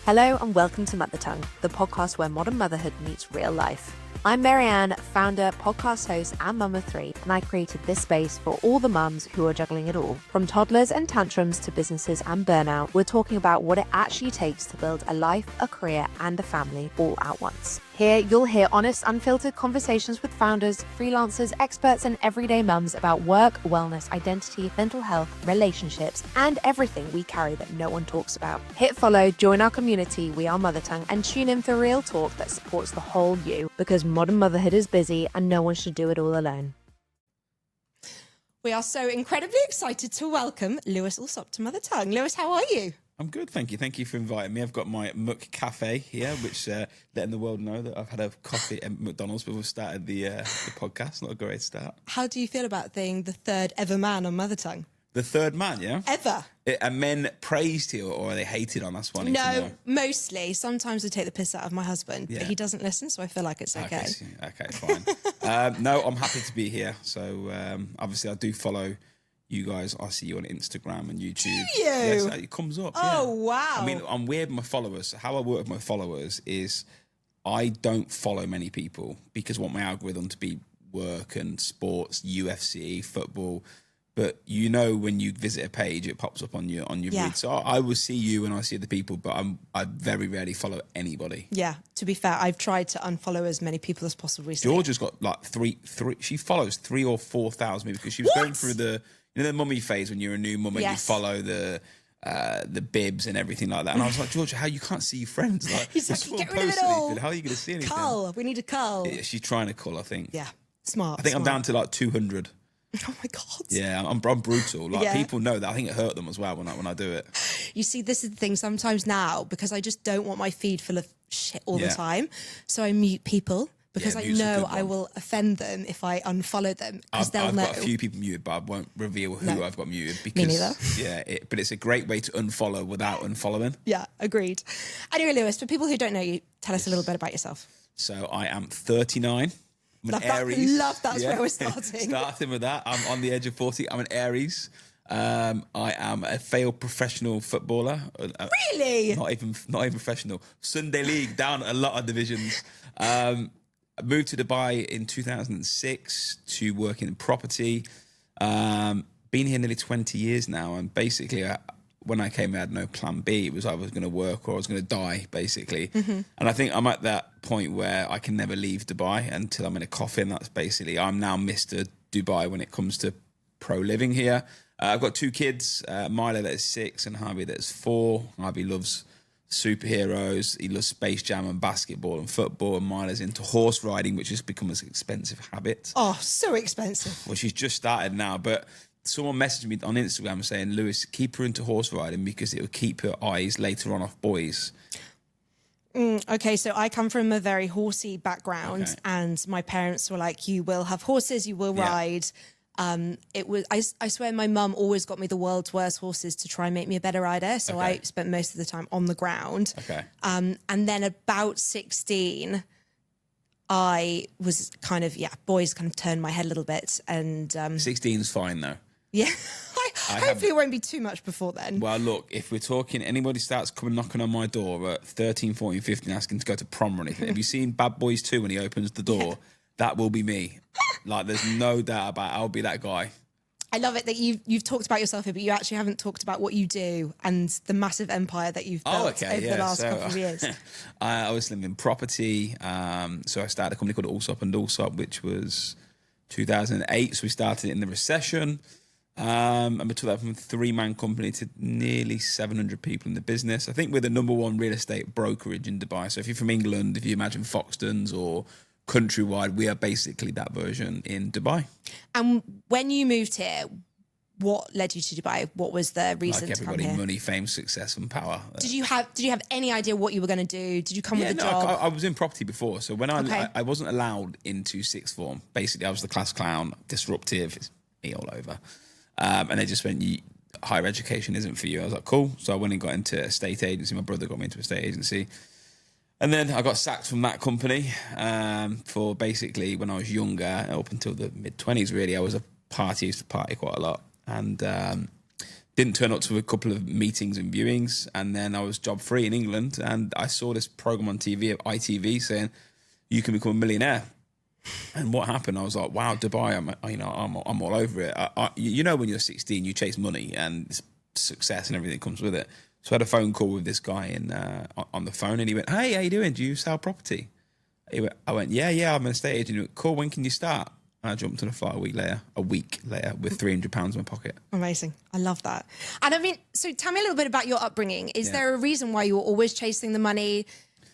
Hello and welcome to Mother Tongue, the podcast where modern motherhood meets real life. I'm Marianne, founder, podcast host, and mum of three, and I created this space for all the mums who are juggling it all. From toddlers and tantrums to businesses and burnout, we're talking about what it actually takes to build a life, a career, and a family all at once. Here, you'll hear honest, unfiltered conversations with founders, freelancers, experts, and everyday mums about work, wellness, identity, mental health, relationships, and everything we carry that no one talks about. Hit follow, join our community, We Are Mother Tongue, and tune in for real talk that supports the whole you, because modern motherhood is busy and no one should do it all alone. We are so incredibly excited to welcome Lewis Allsopp to Mother Tongue. Lewis, how are you? I'm good, thank you. Thank you for inviting me. I've got my Muck Cafe here, which letting the world know that I've had a coffee at McDonald's before we started the podcast. Not a great start. How do you feel about being the third ever man on Mother Tongue? The third man, yeah? Ever. Are men praised here or are they hated on? That's one. No, mostly. Sometimes I take the piss out of my husband, but he doesn't listen, so I feel like it's okay. Okay, fine. No, I'm happy to be here. So obviously I do follow you guys. I see you on Instagram and YouTube. Do you? Yes, it comes up. Oh, yeah. wow. I mean, I'm weird with my followers. How I work with my followers is I don't follow many people because I want my algorithm to be work and sports, UFC, football. But you know, when you visit a page, it pops up on your feed. So I will see you and I see the people, but I very rarely follow anybody. Yeah, to be fair, I've tried to unfollow as many people as possible recently. Georgia's got like three. She follows 3,000 or 4,000 people because she was going through the mummy phase when you're a new mum and you follow the bibs and everything like that. And I was like, Georgia, how you can't see your friends? Like, he's like, get rid of it all. How are you going to see anything? Cull. We need a cull. Yeah, she's trying to cull, I think. Yeah, smart. I think I'm down to like 200. Oh my God. Yeah, I'm brutal. Like people know that. I think it hurt them as well when I do it. You see, this is the thing sometimes now, because I just don't want my feed full of shit all the time. So I mute people because I know I will offend them if I unfollow them, because they'll know. I've got a few people muted, but I won't reveal who I've got muted because Me neither. Yeah, but it's a great way to unfollow without unfollowing. Yeah, agreed. Anyway, Lewis, for people who don't know you, tell us a little bit about yourself. So I am 39. I'm an Aries. That's where we're starting. Starting with that. I'm on the edge of 40. I'm an Aries. I am a failed professional footballer. Really? Not even professional. Sunday League, down a lot of divisions. I moved to Dubai in 2006 to work in property. Been here nearly 20 years now, and basically when I came, I had no plan B. It was I was going to work or I was going to die, basically. Mm-hmm. And I think I'm at that point where I can never leave Dubai until I'm in a coffin. That's basically, I'm now Mr. Dubai when it comes to pro living here. I've got two kids, Milo that is 6 and Harvey that is 4. Harvey loves superheroes. He loves Space Jam and basketball and football. And Milo's into horse riding, which has become an expensive habit. Oh, so expensive. Well, she's just started now, but someone messaged me on Instagram saying, Lewis, keep her into horse riding because it will keep her eyes later on off boys. Okay, so I come from a very horsey background, and my parents were like, you will have horses, you will ride. It was I swear my mum always got me the world's worst horses to try and make me a better rider. So I spent most of the time on the ground. And then about 16, I was kind of, boys kind of turned my head a little bit. And 16 is fine though. Yeah. Hopefully it won't be too much before then. Well, look, if we're talking, anybody starts coming knocking on my door at 13, 14, 15, asking to go to prom or anything, have you seen Bad Boys 2 when he opens the door? Yeah. That will be me. Like, there's no doubt about it. I'll be that guy. I love it that you've talked about yourself here, but you actually haven't talked about what you do and the massive empire that you've built over the last couple of years. I was living in property. So I started a company called Allsopp Allsopp, which was 2008. So we started it in the recession. And we took that from a 3-man company to nearly 700 people in the business. I think we're the number 1 real estate brokerage in Dubai. So if you're from England, if you imagine Foxtons or Countrywide, we are basically that version in Dubai. And when you moved here, what led you to Dubai? What was the reason to come here? Like everybody, money, fame, success, and power. Did you have any idea what you were going to do? Did you come with a job? I was in property before, so when I wasn't allowed into sixth form. Basically, I was the class clown, disruptive, it's me all over. And they just went, higher education isn't for you. I was like, cool. So I went and got into a state agency. My brother got me into a state agency. And then I got sacked from that company for basically when I was younger, up until the mid-20s, really. I was I used to party quite a lot. And didn't turn up to a couple of meetings and viewings, and then I was job free in England, and I saw this program on TV at ITV saying you can become a millionaire. And what happened? I was like, wow, Dubai, I'm all over it. When you're 16, you chase money and success and everything that comes with it. So I had a phone call with this guy on the phone, and he went, hey, how you doing? Do you sell property? I went, yeah, I'm an estate agent. He went, cool, when can you start? And I jumped on a flight a week later with £300 in my pocket. Amazing. I love that. And I mean, so tell me a little bit about your upbringing. Is there a reason why you were always chasing the money?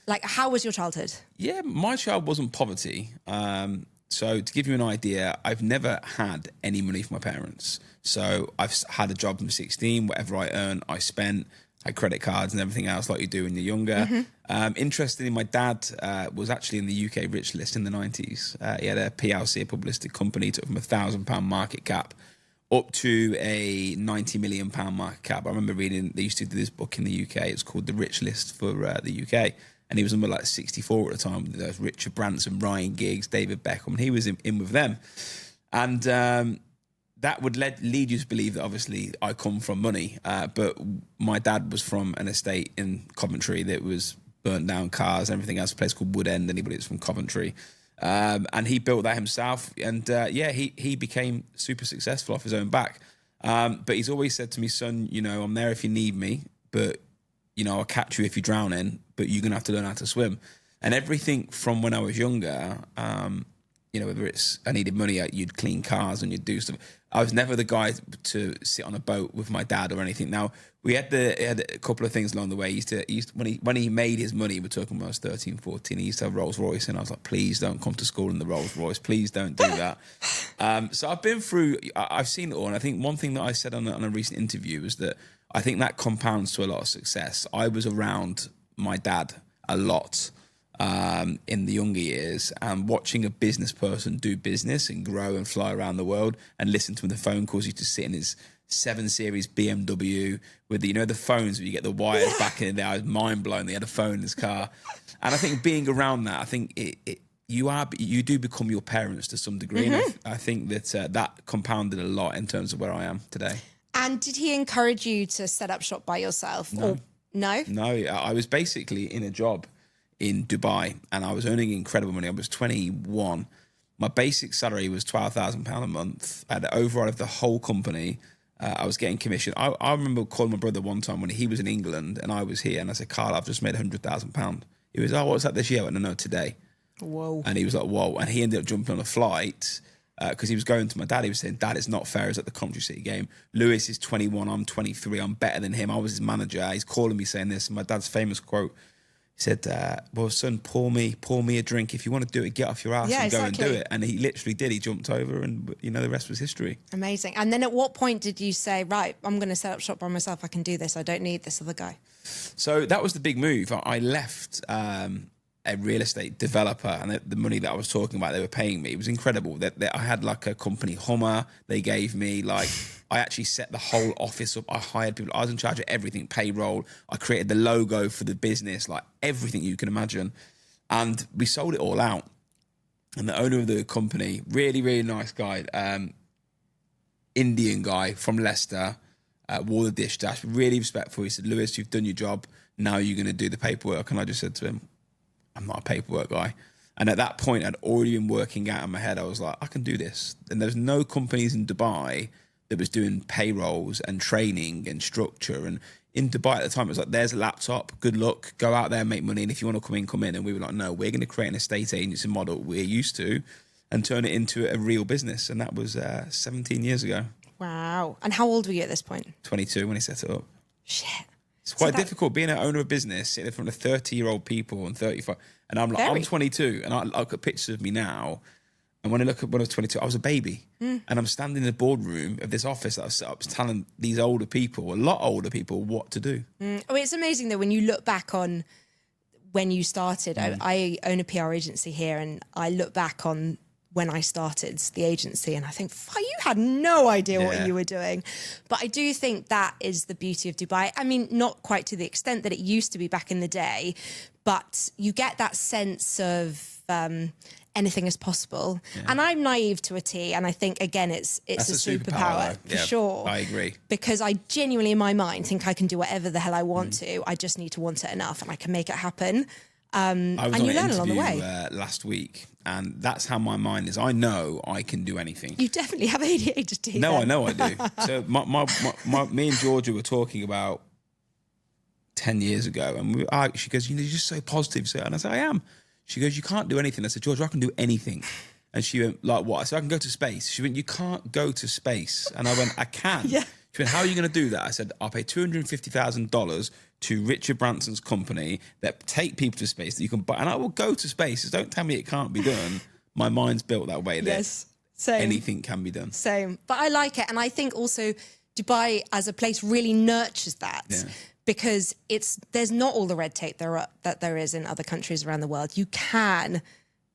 Like, how was your childhood? Yeah, my child wasn't poverty. So to give you an idea, I've never had any money from my parents. So I've had a job from 16. Whatever I earned, I spent. I had credit cards and everything else like you do when you're younger. Interestingly, my dad was actually in the UK rich list in the 90s. He had a PLC, a publicity company, took from £1,000 market cap up to a £90 million market cap. I remember reading, they used to do this book in the UK. It's called The Rich List for the UK. And he was number like 64 at the time. There's Richard Branson, Ryan Giggs, David Beckham. And he was in with them. And that would lead you to believe that obviously I come from money. But my dad was from an estate in Coventry that was burnt down cars and everything else, a place called Wood End. Anybody that's from Coventry. And he built that himself. And he became super successful off his own back. But he's always said to me, son, I'm there if you need me, but I'll catch you if you're drowning, but you're going to have to learn how to swim. And everything from when I was younger, whether it's I needed money, you'd clean cars and you'd do stuff. I was never the guy to sit on a boat with my dad or anything. Now, we had a couple of things along the way. He used when he made his money, we're talking when I was 13, 14, he used to have Rolls Royce, and I was like, please don't come to school in the Rolls Royce. Please don't do that. So I've been through, I've seen it all. And I think one thing that I said on a recent interview was that I think that compounds to a lot of success. I was around my dad a lot in the younger years, and watching a business person do business and grow and fly around the world, and listen to him, the phone calls. He used to sit in his 7 Series BMW with the phones where you get the wires back in the day. I was mind blown. They had a phone in his car. And I think being around that, I think you do become your parents to some degree. And I think that that compounded a lot in terms of where I am today. And did he encourage you to set up shop by yourself? No. No? No, I was basically in a job in Dubai, and I was earning incredible money. I was 21. My basic salary was £12,000 a month. I had an override of the whole company. I was getting commission. I remember calling my brother one time when he was in England and I was here, and I said, Carl, I've just made £100,000. He was, what's that this year? I went, no, today. Whoa. And he was like, whoa. And he ended up jumping on a flight because he was going to my dad. He was saying, Dad, it's not fair. It's at the Coventry City game. Lewis is 21. I'm 23. I'm better than him. I was his manager. He's calling me saying this. And my dad's famous quote, he said, well, son, pour me a drink. If you want to do it, get off your ass and go and do it. And he literally did. He jumped over, and the rest was history. Amazing. And then at what point did you say, right, I'm going to set up shop by myself. I can do this. I don't need this other guy. So that was the big move. I left a real estate developer, and the money that I was talking about, they were paying me. It was incredible. That I had like a company Hummer they gave me. Like, I actually set the whole office up. I hired people. I was in charge of everything, payroll. I created the logo for the business, like everything you can imagine. And we sold it all out. And the owner of the company, really, really nice guy, Indian guy from Leicester, wore the dish dash, really respectful. He said, Lewis, you've done your job. Now you're going to do the paperwork. And I just said to him, I'm not a paperwork guy. And at that point, I'd already been working out in my head. I was like, I can do this. And there's no companies in Dubai that was doing payrolls and training and structure. And in Dubai at the time, it was like, there's a laptop, good luck, go out there and make money. And if you want to come in, come in. And we were like, no, we're going to create an estate agency model we're used to and turn it into a real business. And that was 17 years ago. Wow. And how old were you at this point? 22 when he set it up. Shit. It's quite difficult being an owner of a business, sitting in front of 30-year-old people and 35. And I'm like, I'm 22, and I look at pictures of me now. And when I look at when I was 22, I was a baby. And I'm standing in the boardroom of this office that I've set up, telling these older people, a lot older people, what to do. Oh, it's amazing, though, when you look back on when you started. I own a PR agency here, and I look back on when I started the agency, and I think, you had no idea what you were doing. But I do think that is the beauty of Dubai. I mean, not quite to the extent that it used to be back in the day, but you get that sense of anything is possible. And I'm naive to a T, and I think again it's That's a superpower for sure. I agree, because I genuinely in my mind think I can do whatever the hell I want to. I just need to want it enough, and I can make it happen. I was and on you an learn along the interview way. last week, and that's how my mind is. I know I can do anything. You definitely have ADHD. No, then. I know I do. So me and Georgia were talking about 10 years ago, and she goes, you're just so positive. So, and I said, I am. She goes, you can't do anything. I said, Georgia, I can do anything. And she went, like what? I said, I can go to space. She went, you can't go to space. And I went, I can. Yeah. She went, how are you going to do that? I said, I'll pay $250,000 to Richard Branson's company that take people to space that you can buy, and I will go to space. So don't tell me it can't be done. My mind's built that way. Yes, that same. anything can be done. Same. But I like it. And I think also Dubai as a place really nurtures that. Yeah. Because there's not all the red tape that there is in other countries around the world. You can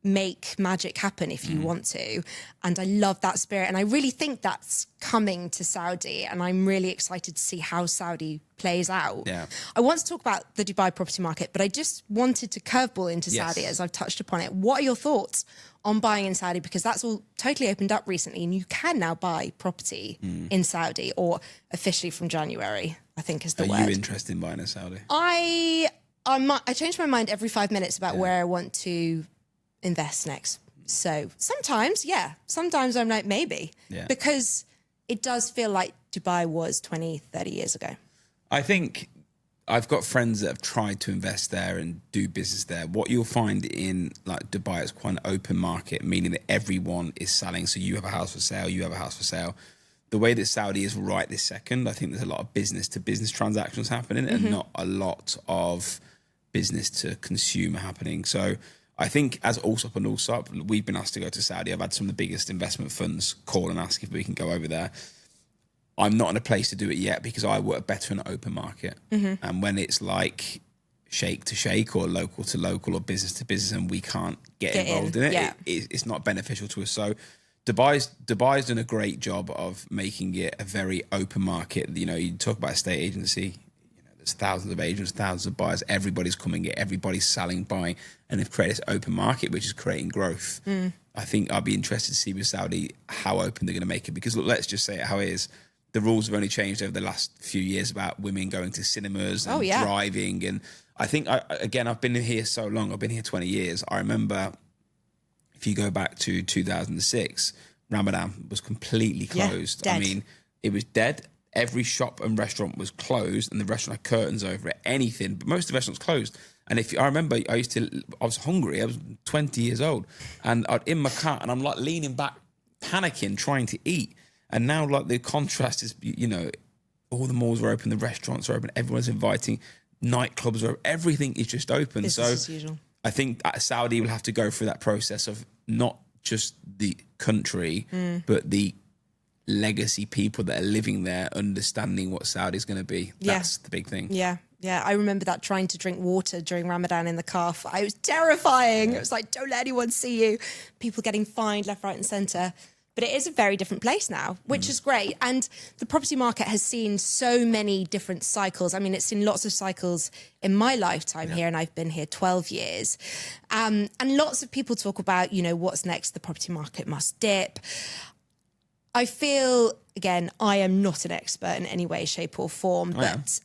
make magic happen if you want to. And I love that spirit. And I really think that's coming to Saudi. And I'm really excited to see how Saudi plays out. Yeah. I want to talk about the Dubai property market, but I just wanted to curveball into Yes. Saudi as I've touched upon it. What are your thoughts on buying in Saudi? Because that's all totally opened up recently and you can now buy property in Saudi, or officially from January, I think is the word. Are you interested in buying in Saudi? I change my mind every 5 minutes about where I want to invest next. So sometimes, sometimes I'm like, maybe. Yeah. Because it does feel like Dubai was 20, 30 years ago. I think I've got friends that have tried to invest there and do business there. What you'll find in like Dubai is quite an open market, meaning that everyone is selling. So you have a house for sale, you have a house for sale. The way that Saudi is right this second, I think there's a lot of business to business transactions happening and not a lot of business to consumer happening. So I think as Allsopp and Allsopp, we've been asked to go to Saudi. I've had some of the biggest investment funds call and ask if we can go over there. I'm not in a place to do it yet because I work better in an open market. And when it's like shake to shake or local to local or business to business and we can't get involved in it, it's not beneficial to us. So Dubai's done a great job of making it a very open market. You know, you talk about a estate agency, there's thousands of agents, thousands of buyers, everybody's coming in, everybody's selling, buying, and they've created this open market, which is creating growth. I think I'll be interested to see with Saudi how open they're going to make it, because look, let's just say it how it is. The rules have only changed over the last few years about women going to cinemas and driving. And I think, I've been here so long. I've been here 20 years. I remember if you go back to 2006, Ramadan was completely closed. Dead. I mean, it was dead. Every shop and restaurant was closed and the restaurant had curtains over it, anything. But most of the restaurants closed. And I remember I was hungry. I was 20 years old and I'd in my car and I'm like leaning back, panicking, trying to eat. And now, like, the contrast is, all the malls are open, the restaurants are open, everyone's inviting, nightclubs are open, everything is just open. Business as usual. I think Saudi will have to go through that process of not just the country, but the legacy people that are living there, understanding what Saudi is going to be. That's the big thing. Yeah. I remember that, trying to drink water during Ramadan in the car. It was terrifying. It was like, don't let anyone see you. People getting fined left, right and centre. But it is a very different place now, which is great. And the property market has seen so many different cycles. I mean, it's seen lots of cycles in my lifetime here, and I've been here 12 years. And lots of people talk about, what's next? The property market must dip. I feel, again, I am not an expert in any way, shape or form, but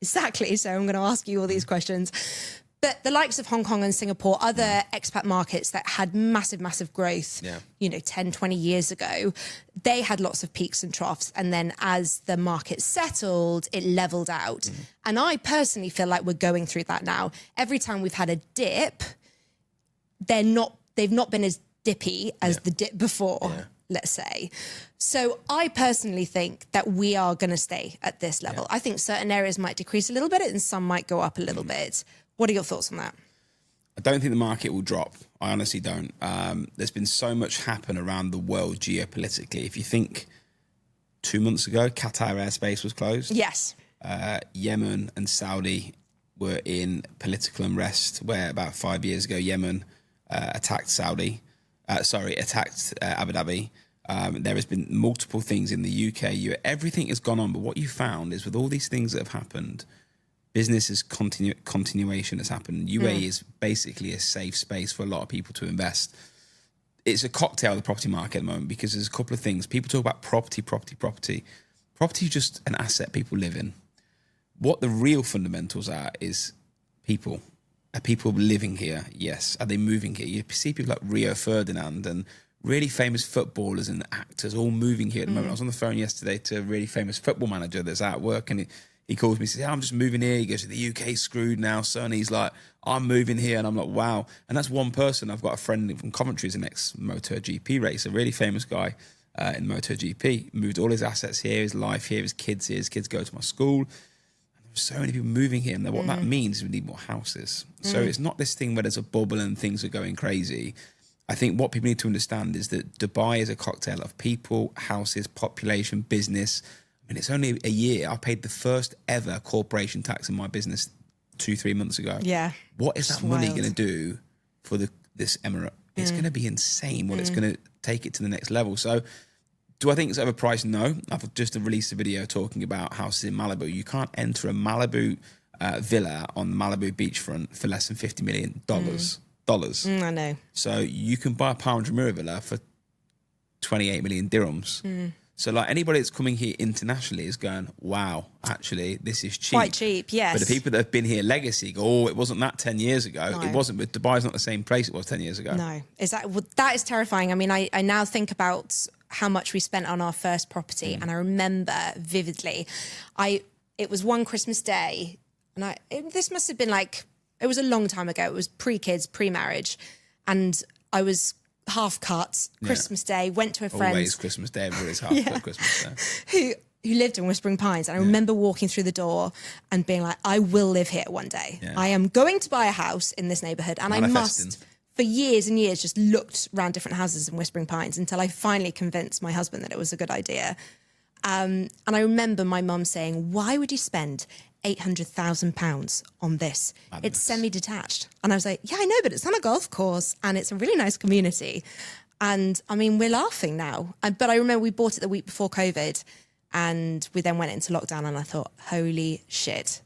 exactly. So I'm going to ask you all these questions. But the likes of Hong Kong and Singapore, other expat markets that had massive, massive growth, 10, 20 years ago, they had lots of peaks and troughs. And then as the market settled, it leveled out. And I personally feel like we're going through that now. Every time we've had a dip, they've not been as dippy as the dip before, let's say. So I personally think that we are going to stay at this level. I think certain areas might decrease a little bit and some might go up a little bit. What are your thoughts on that? I don't think the market will drop. I honestly don't. There's been so much happen around the world geopolitically. If you think 2 months ago, Qatar airspace was closed. Yes. Yemen and Saudi were in political unrest, where about 5 years ago, Yemen attacked Abu Dhabi. There has been multiple things in the UK. Everything has gone on. But what you found is with all these things that have happened, business is continuation has happened. UAE is basically a safe space for a lot of people to invest. It's a cocktail of the property market at the moment because there's a couple of things. People talk about property. Property is just an asset people live in. What the real fundamentals are is people. Are people living here? Yes. Are they moving here? You see people like Rio Ferdinand and really famous footballers and actors all moving here at the moment. I was on the phone yesterday to a really famous football manager that's out at work, and he calls me and says, I'm just moving here. He goes, the UK's screwed now, son. He's like, I'm moving here. And I'm like, wow. And that's one person. I've got a friend from Coventry, who's an ex-MotoGP racer, a really famous guy in MotoGP. Moved all his assets here, his life here, his kids here. His kids go to my school. There's so many people moving here, and what that means is we need more houses. So it's not this thing where there's a bubble and things are going crazy. I think what people need to understand is that Dubai is a cocktail of people, houses, population, business. I mean, it's only a year. I paid the first ever corporation tax in my business 2-3 months ago. Yeah. What is that money going to do for this emirate? It's going to be insane what it's going to take it to the next level. So do I think it's overpriced? No. I've just released a video talking about houses in Malibu. You can't enter a Malibu villa on the Malibu beachfront for less than $50 million. I know. So you can buy a Palm Jumeirah villa for 28 million dirhams. So like anybody that's coming here internationally is going, wow, actually, this is cheap. Quite cheap, yes. But the people that have been here legacy go, oh, it wasn't that 10 years ago. No. It wasn't, but Dubai's not the same place it was 10 years ago. No. That is terrifying. I mean, I now think about how much we spent on our first property, and I remember vividly, it was one Christmas day, and this must have been it was a long time ago. It was pre-kids, pre-marriage, and I was half cut Christmas Day, went to a friend. Always Christmas Day, everybody's half cut Christmas Day. Who lived in Whispering Pines. And I remember walking through the door and being like, I will live here one day. Yeah. I am going to buy a house in this neighbourhood, and I must, for years and years, just looked around different houses in Whispering Pines until I finally convinced my husband that it was a good idea. And I remember my mum saying, why would you spend £800,000 on this? Madness. It's semi-detached. And I was like, yeah, I know, but it's on a golf course and it's a really nice community. And I mean, we're laughing now. But I remember we bought it the week before COVID, and we then went into lockdown, and I thought, holy shit,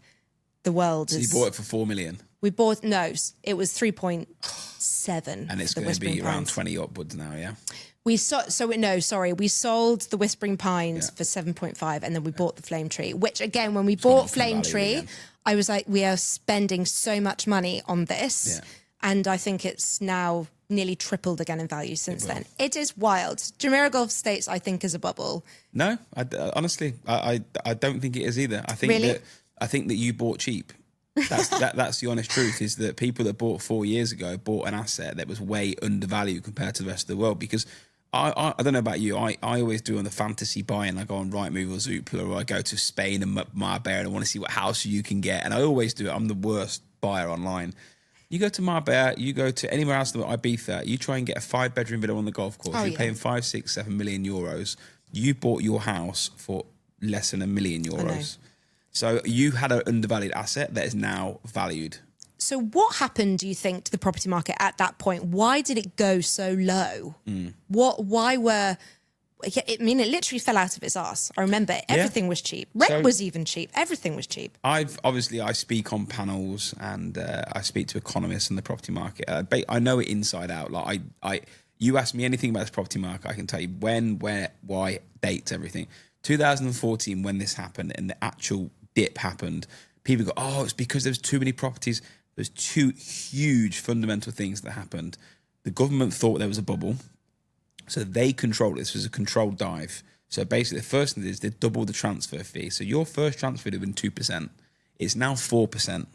the world is... So you bought it for 4 million? We bought, no, it was 3.7. And it's going to be around 20 upwards now, yeah? We sold the Whispering Pines for 7.5, and then we bought the Flame Tree, which again, when we bought Flame Tree, I was like, we are spending so much money on this. Yeah. And I think it's now nearly tripled again in value since then. It is wild. Jumeirah Gulf Estates, I think, is a bubble. No, honestly, I don't think it is either. I think that you bought cheap. That's the honest truth, is that people that bought 4 years ago bought an asset that was way undervalued compared to the rest of the world. Because I don't know about you, I always do on the fantasy buying. I go on Rightmove or Zoopla, or I go to Spain and Marbella, and I want to see what house you can get. And I always do it. I'm the worst buyer online. You go to Marbella, you go to anywhere else than Ibiza, you try and get a 5-bedroom villa on the golf course. You're paying 5, 6, 7 million euros. You bought your house for less than €1 million. So you had an undervalued asset that is now valued. So what happened, do you think, to the property market at that point? Why did it go so low? It literally fell out of its arse. I remember everything was cheap. Rent was even cheap. Everything was cheap. I speak on panels, and I speak to economists in the property market. I know it inside out. You ask me anything about this property market, I can tell you when, where, why, dates, everything. 2014, when this happened and the actual dip happened, people go, oh, it's because there's too many properties. There's two huge fundamental things that happened. The government thought there was a bubble, so they controlled it. This was a controlled dive. So basically, the first thing is they doubled the transfer fee. So your first transfer would have been 2%. It's now 4%.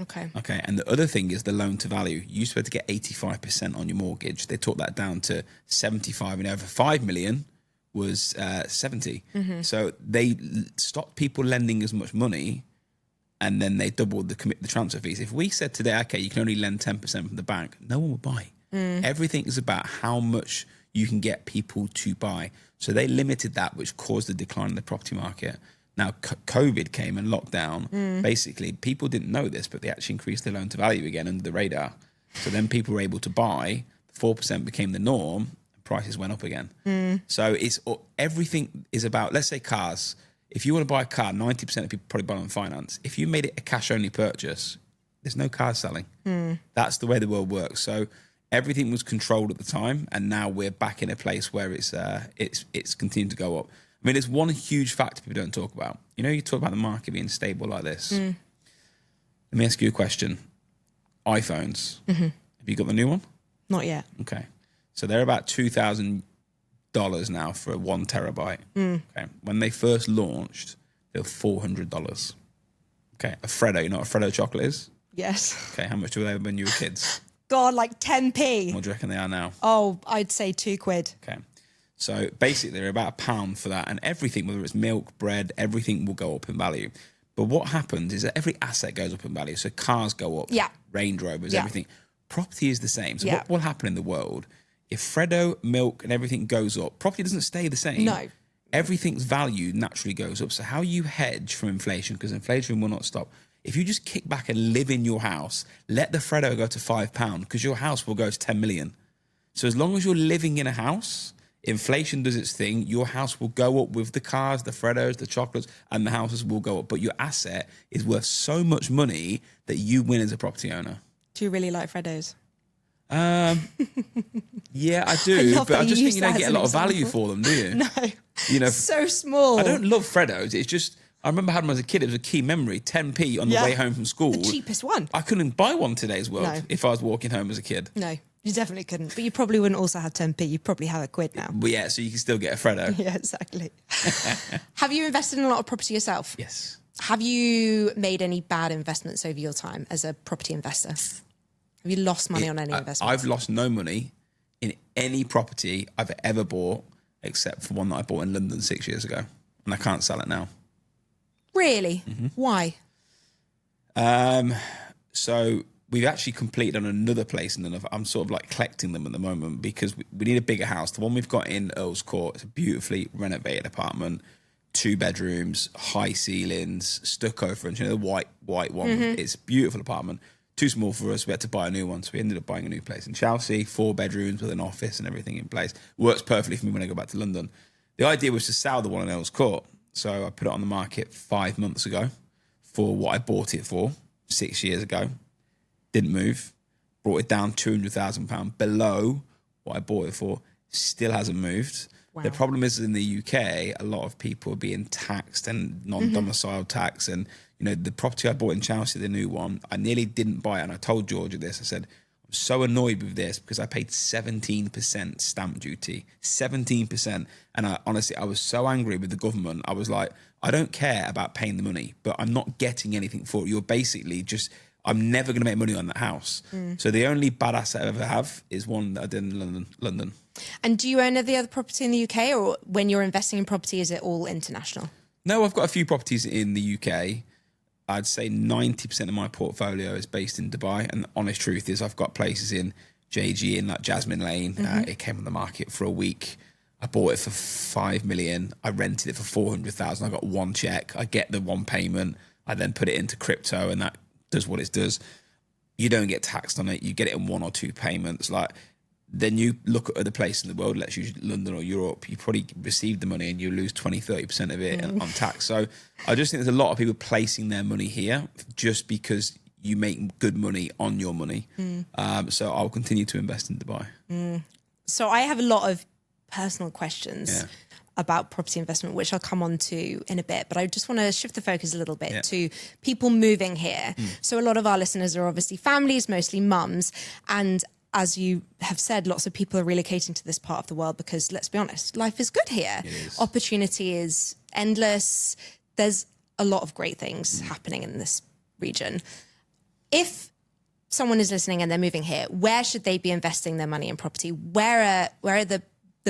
Okay. And the other thing is the loan to value. You used to be able to get 85% on your mortgage. They took that down to 75, and over 5 million was 70. Mm-hmm. So they stopped people lending as much money, and then they doubled the transfer fees. If we said today, okay, you can only lend 10% from the bank, no one would buy. Everything is about how much you can get people to buy. So they limited that, which caused the decline in the property market. Now, COVID came and lockdown. Basically, people didn't know this, but they actually increased the loan to value again under the radar. So then people were able to buy. 4% became the norm. Prices went up again. So everything is about, let's say cars. if you want to buy a car, 90% of people probably buy on finance. If you made it a cash-only purchase, there's no car selling. That's the way the world works. So everything was controlled at the time, and now we're back in a place where it's continued to go up. I mean, there's one huge factor people don't talk about. You know, you talk about the market being stable like this. Let me ask you a question. iPhones. Have you got the new one? Not yet. Okay. So they're about $2,000 now for a 1 terabyte. Okay. When they first launched, they were $400. Okay. A Freddo, you know what a Freddo chocolate is? Yes. Okay. How much were they when you were kids? God, like 10p. What do you reckon they are now? Oh, I'd say £2. Okay. So basically they're about £1 for that, and everything, whether it's milk, bread, everything will go up in value. But what happens is that every asset goes up in value. So cars go up, Range Rovers, everything. Property is the same. So what will happen in the world, if Freddo, milk and everything goes up, property doesn't stay the same. No. Everything's value naturally goes up. So how you hedge from inflation, because inflation will not stop. If you just kick back and live in your house, let the Freddo go to £5, because your house will go to 10 million. So as long as you're living in a house, inflation does its thing. Your house will go up with the cars, the Freddos, the chocolates, and the houses will go up. But your asset is worth so much money that you win as a property owner. Do you really like Freddos? Yeah, I do. But I just think you don't get a lot of value for them, do you? No. You know, so small. I don't love Freddos. It's just, I remember having them as a kid. It was a key memory. 10p on the way home from school. The cheapest one. I couldn't buy one today's world if I was walking home as a kid. No, you definitely couldn't. But you probably wouldn't also have 10p. You probably have £1 now. But yeah, so you can still get a Freddo. Yeah, exactly. Have you invested in a lot of property yourself? Yes. Have you made any bad investments over your time as a property investor? Have you lost money on any investments? I've lost no money in any property I've ever bought, except for one that I bought in London 6 years ago, and I can't sell it now. Really? Why? So we've actually completed on another place in London. I'm sort of like collecting them at the moment because we need a bigger house. The one we've got in Earl's Court is a beautifully renovated apartment, 2 bedrooms, high ceilings, stucco fronts, you know, the white one. It's a beautiful apartment. Too small for us. We had to buy a new one. So we ended up buying a new place in Chelsea, 4 bedrooms with an office and everything in place. Works perfectly for me when I go back to London. The idea was to sell the one in Earl's Court. So I put it on the market 5 months ago for what I bought it for 6 years ago. Didn't move. Brought it down £200,000 below what I bought it for. Still hasn't moved. Wow. The problem is in the UK, a lot of people are being taxed and non-domiciled tax. And, you know, the property I bought in Chelsea, the new one, I nearly didn't buy it. And I told Georgia this. I said, I'm so annoyed with this because I paid 17% stamp duty. 17%. And I was so angry with the government. I was like, I don't care about paying the money, but I'm not getting anything for it. You're basically just... I'm never going to make money on that house. So the only bad asset I ever have is one that I did in London. And do you own any other property in the UK, or when you're investing in property, is it all international? No, I've got a few properties in the UK. I'd say 90% of my portfolio is based in Dubai. And the honest truth is I've got places in JG, in like Jasmine Lane. It came on the market for a week. I bought it for 5 million. I rented it for 400,000. I got one check. I get the one payment. I then put it into crypto, and that does what it does. You don't get taxed on it. You get it in 1 or 2 payments. Like, then you look at other places in the world, let's use London or Europe, you probably receive the money and you lose 20-30% of it on tax. So I just think there's a lot of people placing their money here just because you make good money on your money. So I'll continue to invest in Dubai. So I have a lot of personal questions about property investment, which I'll come on to in a bit. But I just want to shift the focus a little bit to people moving here. So a lot of our listeners are obviously families, mostly mums. And as you have said, lots of people are relocating to this part of the world because, let's be honest, life is good here. Opportunity is endless. There's a lot of great things happening in this region. If someone is listening and they're moving here, where should they be investing their money in property? Where are the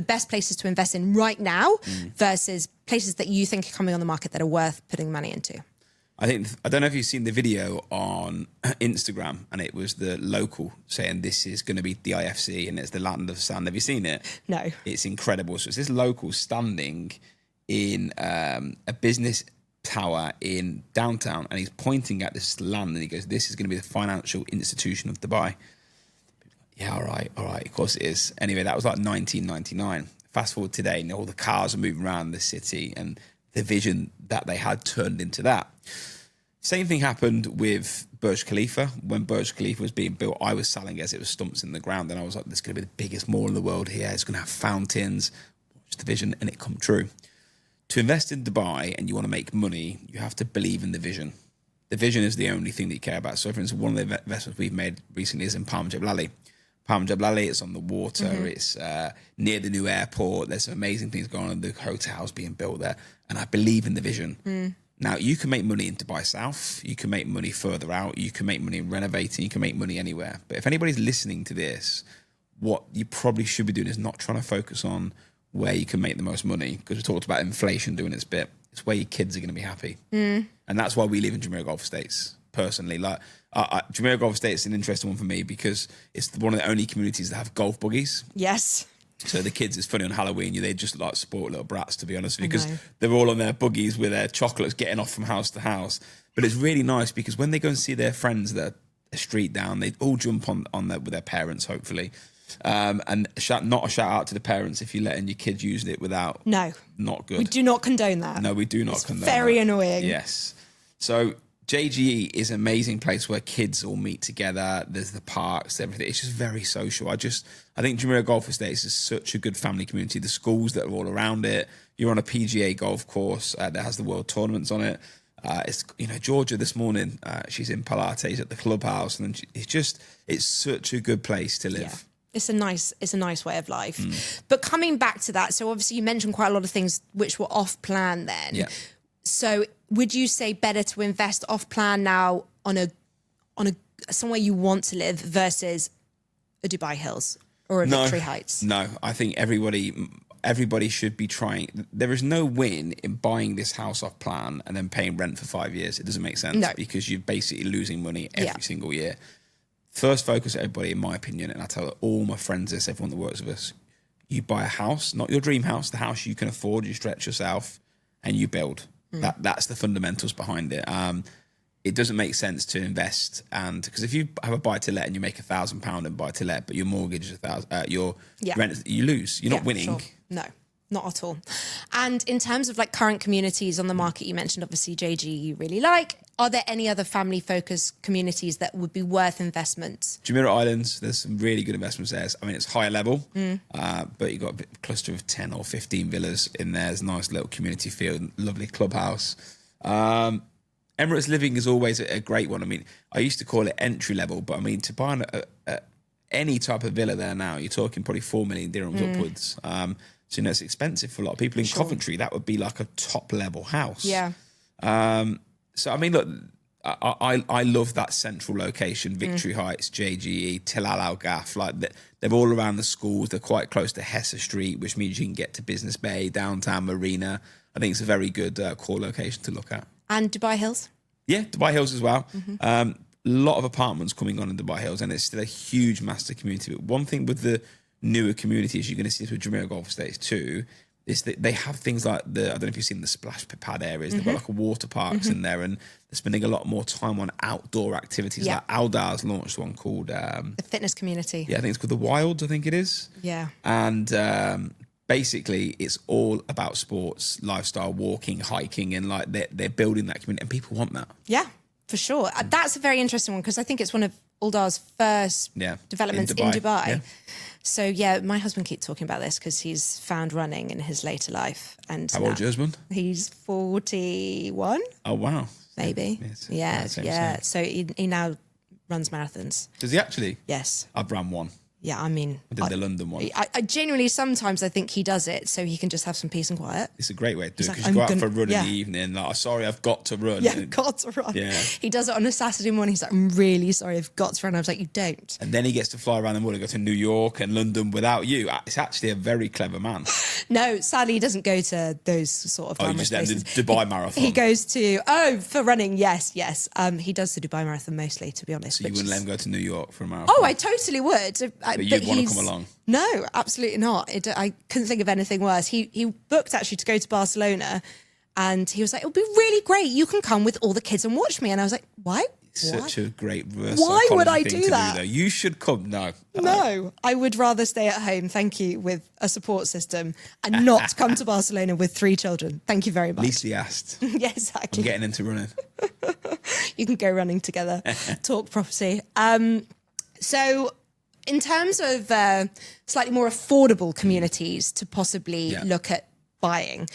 best places to invest in right now versus places that you think are coming on the market that are worth putting money into? I don't know if you've seen the video on Instagram, and it was the local saying this is going to be the IFC and it's the land of sand. Have you seen it? No. It's incredible. So it's this local standing in a business tower in downtown, and he's pointing at this land and he goes, this is going to be the financial institution of Dubai. Yeah, all right, of course it is. Anyway, that was like 1999. Fast forward today, and all the cars are moving around the city, and the vision that they had turned into that. Same thing happened with Burj Khalifa. When Burj Khalifa was being built, I was selling as it was stumps in the ground, and I was like, this is going to be the biggest mall in the world here. It's going to have fountains. Watch the vision, and it come true. To invest in Dubai and you want to make money, you have to believe in the vision. The vision is the only thing that you care about. So, for instance, one of the investments we've made recently is in Palm Jebel Ali. Palm Jebel Ali, it's on the water. It's near the new airport. There's some amazing things going on. The hotels being built there. And I believe in the vision. Now, you can make money in Dubai South. You can make money further out. You can make money in renovating. You can make money anywhere. But if anybody's listening to this, what you probably should be doing is not trying to focus on where you can make the most money, because we talked about inflation doing its bit. It's where your kids are going to be happy. And that's why we live in Jumeirah Golf Estates, personally. Like, Jumeirah Golf Estates is an interesting one for me because it's one of the only communities that have golf buggies. Yes. So the kids, it's funny, on Halloween, they just like sport little brats, to be honest with you, because they're all on their buggies with their chocolates getting off from house to house. But it's really nice because when they go and see their friends that are a street down, they all jump on there with their parents, hopefully. And not a shout out to the parents if you're letting your kids use it without. No. Not good. We do not condone that. No, we do not condone that. Very annoying. Yes. So JGE is an amazing place where kids all meet together. There's the parks, everything. It's just very social. I think Jumeirah Golf Estates is such a good family community. The schools that are all around it. You're on a PGA golf course that has the world tournaments on it. It's Georgia this morning. She's in Pilates at the clubhouse, and it's such a good place to live. Yeah. It's a nice way of life. But coming back to that, so obviously you mentioned quite a lot of things which were off plan then. Yeah. So would you say better to invest off plan now on a somewhere you want to live versus a Dubai Hills or a Victory Heights? No, I think everybody should be trying. There is no win in buying this house off plan and then paying rent for 5 years. It doesn't make sense because you're basically losing money every single year. First focus, everybody, in my opinion, and I tell all my friends this, everyone that works with us, you buy a house, not your dream house, the house you can afford, you stretch yourself, and you build. That's the fundamentals behind it. It doesn't make sense to invest, and because if you have a buy to let and you make £1,000 in buy to let, but your mortgage is your rent, you lose. You're not winning. Sure. No, not at all. And in terms of like current communities on the market, you mentioned obviously JG you really like. Are there any other family-focused communities that would be worth investment? Jumeirah Islands, there's some really good investments there. I mean, it's higher level, but you've got a cluster of 10 or 15 villas in there. There's a nice little community feel, lovely clubhouse. Emirates Living is always a great one. I mean, I used to call it entry level, but I mean, to buy any type of villa there now, you're talking probably 4 million dirhams upwards. So, it's expensive for a lot of people. In Coventry, that would be like a top-level house. Yeah. So, I mean, look, I love that central location, Victory Heights, JGE, Tilal Al Gaf. Like, they're all around the schools. They're quite close to Hessa Street, which means you can get to Business Bay, downtown Marina. I think it's a very good core location to look at. And Dubai Hills? Yeah, Dubai Hills as well. A lot of apartments coming on in Dubai Hills, and it's still a huge master community. But one thing with the newer communities, you're going to see this with Jumeirah Golf Estates too, is that they have things like I don't know if you've seen the splash pad areas. They've got like a water parks in there, and they're spending a lot more time on outdoor activities. Like Aldar's launched one called the fitness community. Yeah, I think it's called the Wilds. I think it is. Yeah, and basically it's all about sports, lifestyle, walking, hiking, and like they're building that community, and people want that. Yeah, for sure. That's a very interesting one because I think it's one of Aldar's first developments in Dubai. Yeah. So, yeah, my husband keeps talking about this because he's found running in his later life. And how old is your husband? He's 41. Oh, wow. Maybe. Yeah. Same. So he now runs marathons. Does he actually? Yes. I've run one. Yeah, I mean... I did the London one. I genuinely, sometimes I think he does it so he can just have some peace and quiet. It's a great way to do it because you go out for a run in the evening. Like, sorry, I've got to run. Yeah, got to run. Yeah. He does it on a Saturday morning. He's like, I'm really sorry, I've got to run. I was like, you don't. And then he gets to fly around the world and go to New York and London without you. It's actually a very clever man. No, sadly, he doesn't go to those sort of glamorous places. The Dubai Marathon. He goes to, for running, yes. He does the Dubai Marathon mostly, to be honest. So you wouldn't let him go to New York for a marathon? Oh, I totally would. But you'd want to come along? No, absolutely not. I couldn't think of anything worse. He booked actually to go to Barcelona, and he was like, it'll be really great. You can come with all the kids and watch me. And I was like, why? such a great reverse Why would psychology I thing do to that? though. You should come. No. No, I would rather stay at home, thank you, with a support system and not come to Barcelona with 3 children. Thank you very much. At least he asked. Yeah, exactly. I'm getting into running. You can go running together, talk property. So in terms of slightly more affordable communities to possibly look at buying,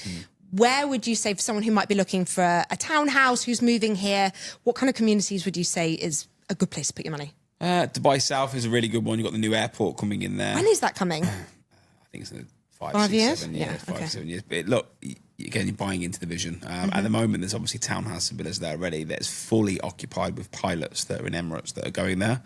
where would you say for someone who might be looking for a townhouse, who's moving here, what kind of communities would you say is a good place to put your money? Dubai South is a really good one. You've got the new airport coming in there. When is that coming? I think it's in 5, 5 6, years? 7 years. Yeah, 5, okay. 7 years. But look, again, you're buying into the vision. At the moment, there's obviously townhouse villas there already that's fully occupied with pilots that are in Emirates that are going there.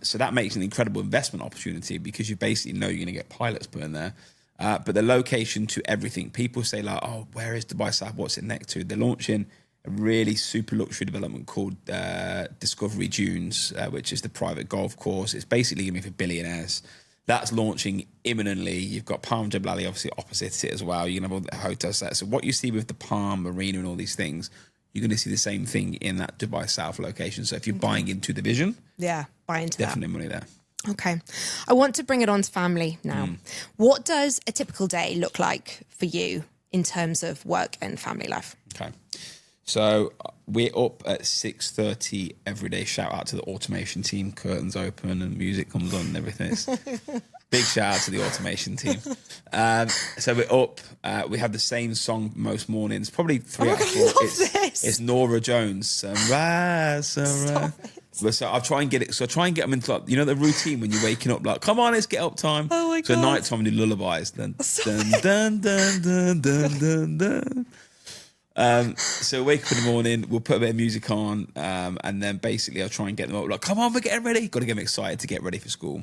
So that makes an incredible investment opportunity because you basically know you're going to get pilots put in there. But the location to everything, people say like, oh, where is Dubai South? What's it next to? They're launching a really super luxury development called Discovery Dunes, which is the private golf course. It's basically going to be for billionaires. That's launching imminently. You've got Palm Jebel Ali obviously opposite it as well. You're going to have all the hotels there. So what you see with the Palm Marina and all these things, you're going to see the same thing in that Dubai South location. So if you're buying into the vision, Buy into definitely money there. Okay. I want to bring it on to family now. What does a typical day look like for you in terms of work and family life? Okay. So we're up at 6:30 every day. Shout out to the automation team. Curtains open and music comes on and everything. It's big shout out to the automation team. So we're up. We have the same song most mornings. Probably 3 out of 4. It's Nora Jones. Sunrise, sunrise. So I try and get it. So I try and get them into like, you know, the routine when you're waking up, like, come on, let's get up time. Oh my God. So at night time, we do lullabies. Dun, dun, dun, dun, dun, dun, dun. So wake up in the morning, we'll put a bit of music on, and then basically I'll try and get them up. Like, come on, we're getting ready. Got to get them excited to get ready for school.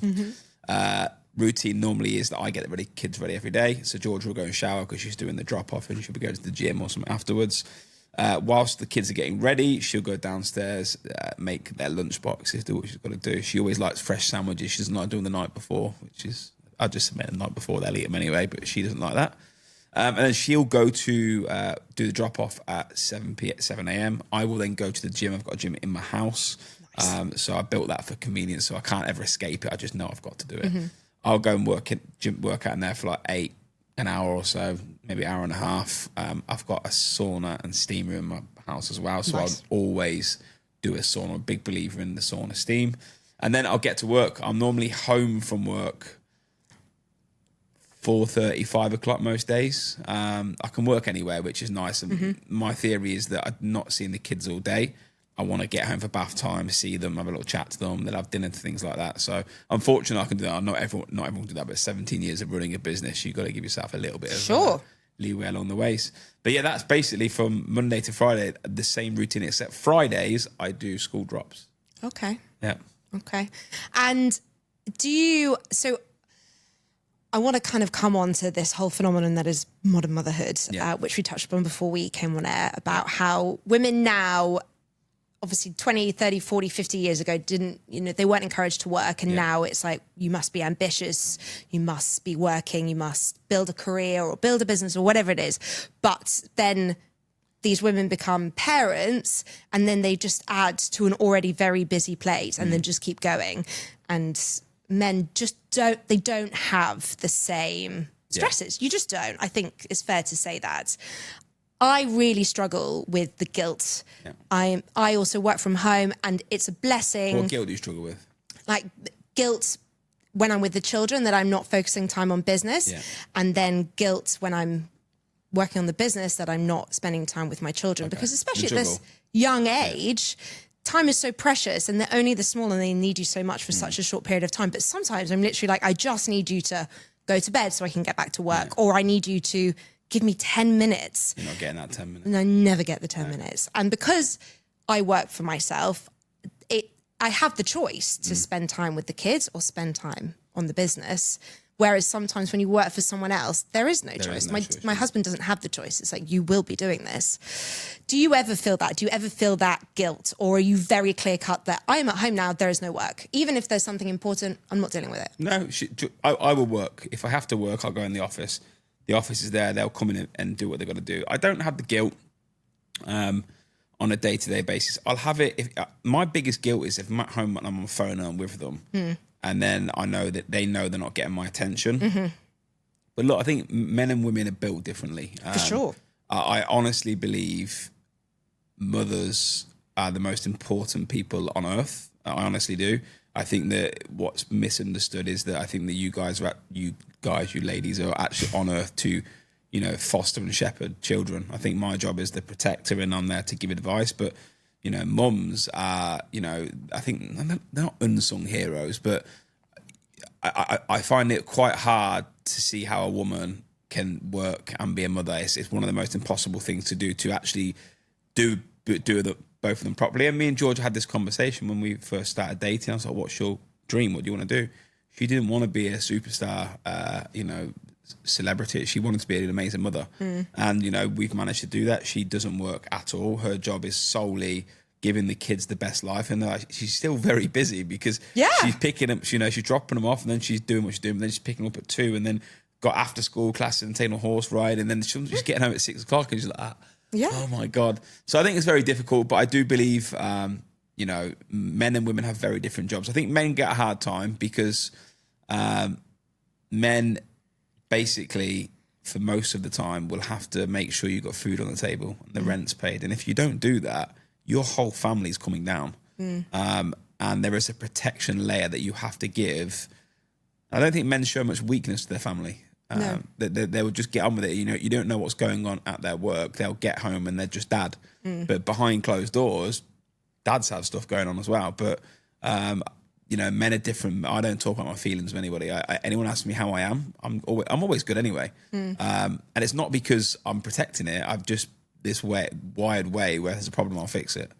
Routine normally is that I get the kids ready every day. So Georgia will go and shower because she's doing the drop off and she'll be going to the gym or something afterwards. Whilst the kids are getting ready, she'll go downstairs, make their lunch boxes, do what she's got to do. She always likes fresh sandwiches. She doesn't like doing the night before, which is, I just submit the night before, they'll eat them anyway, but she doesn't like that. And then she'll go to do the drop off at 7 a.m. I will then go to the gym. I've got a gym in my house. Nice. So I built that for convenience, so I can't ever escape it. I just know I've got to do it. I'll go and work out in there for like an hour or so, maybe an hour and a half. I've got a sauna and steamer in my house as well, so nice. I'll always do a sauna. I'm a big believer in the sauna steam. And then I'll get to work. I'm normally home from work 4:30, 5 o'clock most days. I can work anywhere, which is nice. And my theory is that I'm not seeing the kids all day. I want to get home for bath time, see them, have a little chat to them, then have dinner, things like that. So unfortunately, I can do that. Not everyone can do that, but 17 years of running a business, you've got to give yourself a little bit of leeway along the ways. But yeah, that's basically from Monday to Friday, the same routine, except Fridays, I do school drops. Okay. Yeah. Okay. And so I want to kind of come on to this whole phenomenon that is modern motherhood, which we touched on before we came on air, about how women now, obviously 20, 30, 40, 50 years ago, they weren't encouraged to work. And now it's like, you must be ambitious, you must be working, you must build a career or build a business or whatever it is. But then these women become parents and then they just add to an already very busy plate and then just keep going. And men just don't have the same stresses. You just don't. I think it's fair to say that. I really struggle with the guilt. Yeah. I also work from home and it's a blessing. What guilt do you struggle with? Like guilt when I'm with the children that I'm not focusing time on business, and then guilt when I'm working on the business that I'm not spending time with my children. Okay. Because especially at this young age, time is so precious and they're only this small and they need you so much for such a short period of time. But sometimes I'm literally like, I just need you to go to bed so I can get back to work, or I need you to give me 10 minutes. You're not getting that 10 minutes. And I never get the 10 minutes. And because I work for myself, I have the choice to spend time with the kids or spend time on the business. Whereas sometimes when you work for someone else, there is no choice. My husband doesn't have the choice. It's like, you will be doing this. Do you ever feel that? Do you ever feel that guilt? Or are you very clear cut that I am at home now, there is no work? Even if there's something important, I'm not dealing with it. No, I will work. If I have to work, I'll go in the office. The office is there. They'll come in and do what they've got to do. I don't have the guilt. on a day-to-day basis. I'll have it. If my biggest guilt is if I'm at home and I'm on the phone and I'm with them, and then I know that they know they're not getting my attention. But look, I think men and women are built differently. For sure. I honestly believe mothers are the most important people on earth. I honestly do. I think that what's misunderstood is that I think that you ladies are actually on earth to, foster and shepherd children. I think my job is the protector and I'm there to give advice. But, mums are, I think they're not unsung heroes, but I find it quite hard to see how a woman can work and be a mother. It's one of the most impossible things to do, to actually do both of them properly. And me and Georgia had this conversation when we first started dating. I was like, what's your dream? What do you want to do? She didn't want to be a superstar, celebrity. She wanted to be an amazing mother. And, we've managed to do that. She doesn't work at all. Her job is solely giving the kids the best life. And she's still very busy because she's picking up, she's dropping them off and then she's doing what she's doing. And then she's picking them up at 2 and then got after school classes and taking a horse ride. And then she's getting home at 6 o'clock and she's like, oh my God. So I think it's very difficult, but I do believe, men and women have very different jobs. I think men get a hard time because men basically, for most of the time, will have to make sure you've got food on the table and the rent's paid. And if you don't do that, your whole family's coming down. And there is a protection layer that you have to give. I don't think men show much weakness to their family. No. They would just get on with it. You don't know what's going on at their work. They'll get home and they're just dad. But behind closed doors, dads have stuff going on as well. But, men are different. I don't talk about my feelings with anybody. Anyone asks me how I am, I'm always good anyway. And it's not because I'm protecting it. I've just this wired way where there's a problem, I'll fix it.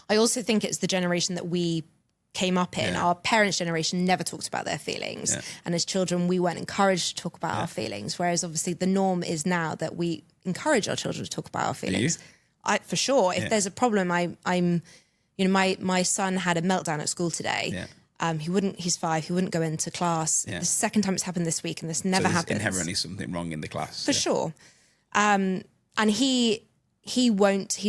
I also think it's the generation that we came up in. Our parents' generation never talked about their feelings. And as children, we weren't encouraged to talk about our feelings. Whereas obviously the norm is now that we encourage our children to talk about our feelings. For sure. If there's a problem, I'm my son had a meltdown at school today. He's 5. He wouldn't go into class. The second time it's happened this week, and this never happens. Inherently something wrong in the class. For sure. And he won't,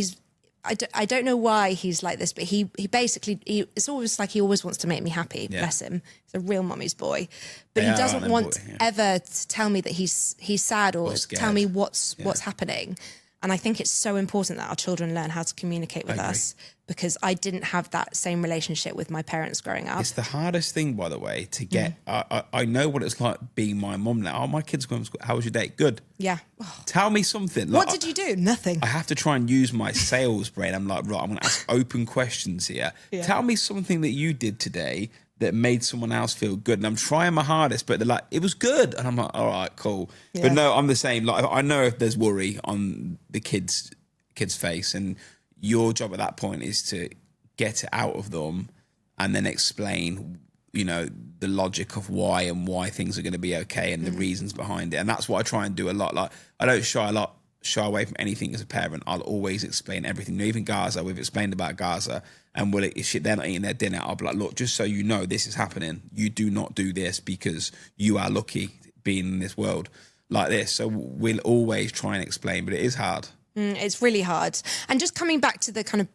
I don't know why he's like this, but he basically, it's always like he always wants to make me happy. Bless him. He's a real mommy's boy. But he doesn't want ever to tell me that he's sad or tell me what's happening. And I think it's so important that our children learn how to communicate with us, because I didn't have that same relationship with my parents growing up. It's the hardest thing, by the way, to get. I know what it's like being my mum now. Oh, my kids going to school. How was your day? Good. Yeah. Tell me something. What did you do? Nothing. I have to try and use my sales brain. I'm like, right, I'm going to ask open questions here. Tell me something that you did today that made someone else feel good. And I'm trying my hardest, but they're like, it was good. And I'm like, all right, cool. But no, I'm the same. Like, I know if there's worry on the kid's face, and your job at that point is to get it out of them and then explain, the logic of why things are going to be okay and the reasons behind it. And that's what I try and do a lot. Like, I don't shy away from anything as a parent. I'll always explain everything. Even Gaza, we've explained about Gaza, and if they're not eating their dinner, I'll be like, look, just so you know, this is happening. You do not do this because you are lucky being in this world like this. So we'll always try and explain, but it is hard. It's really hard. And just coming back to the kind of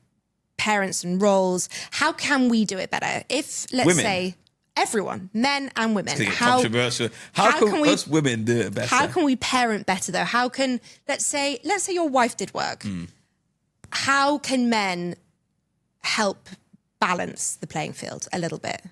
parents and roles, how can we do it better? If, let's say, everyone, men and women, controversial. How can us women do it better? How can we parent better, though? How can, let's say your wife did work. How can men help balance the playing field a little bit?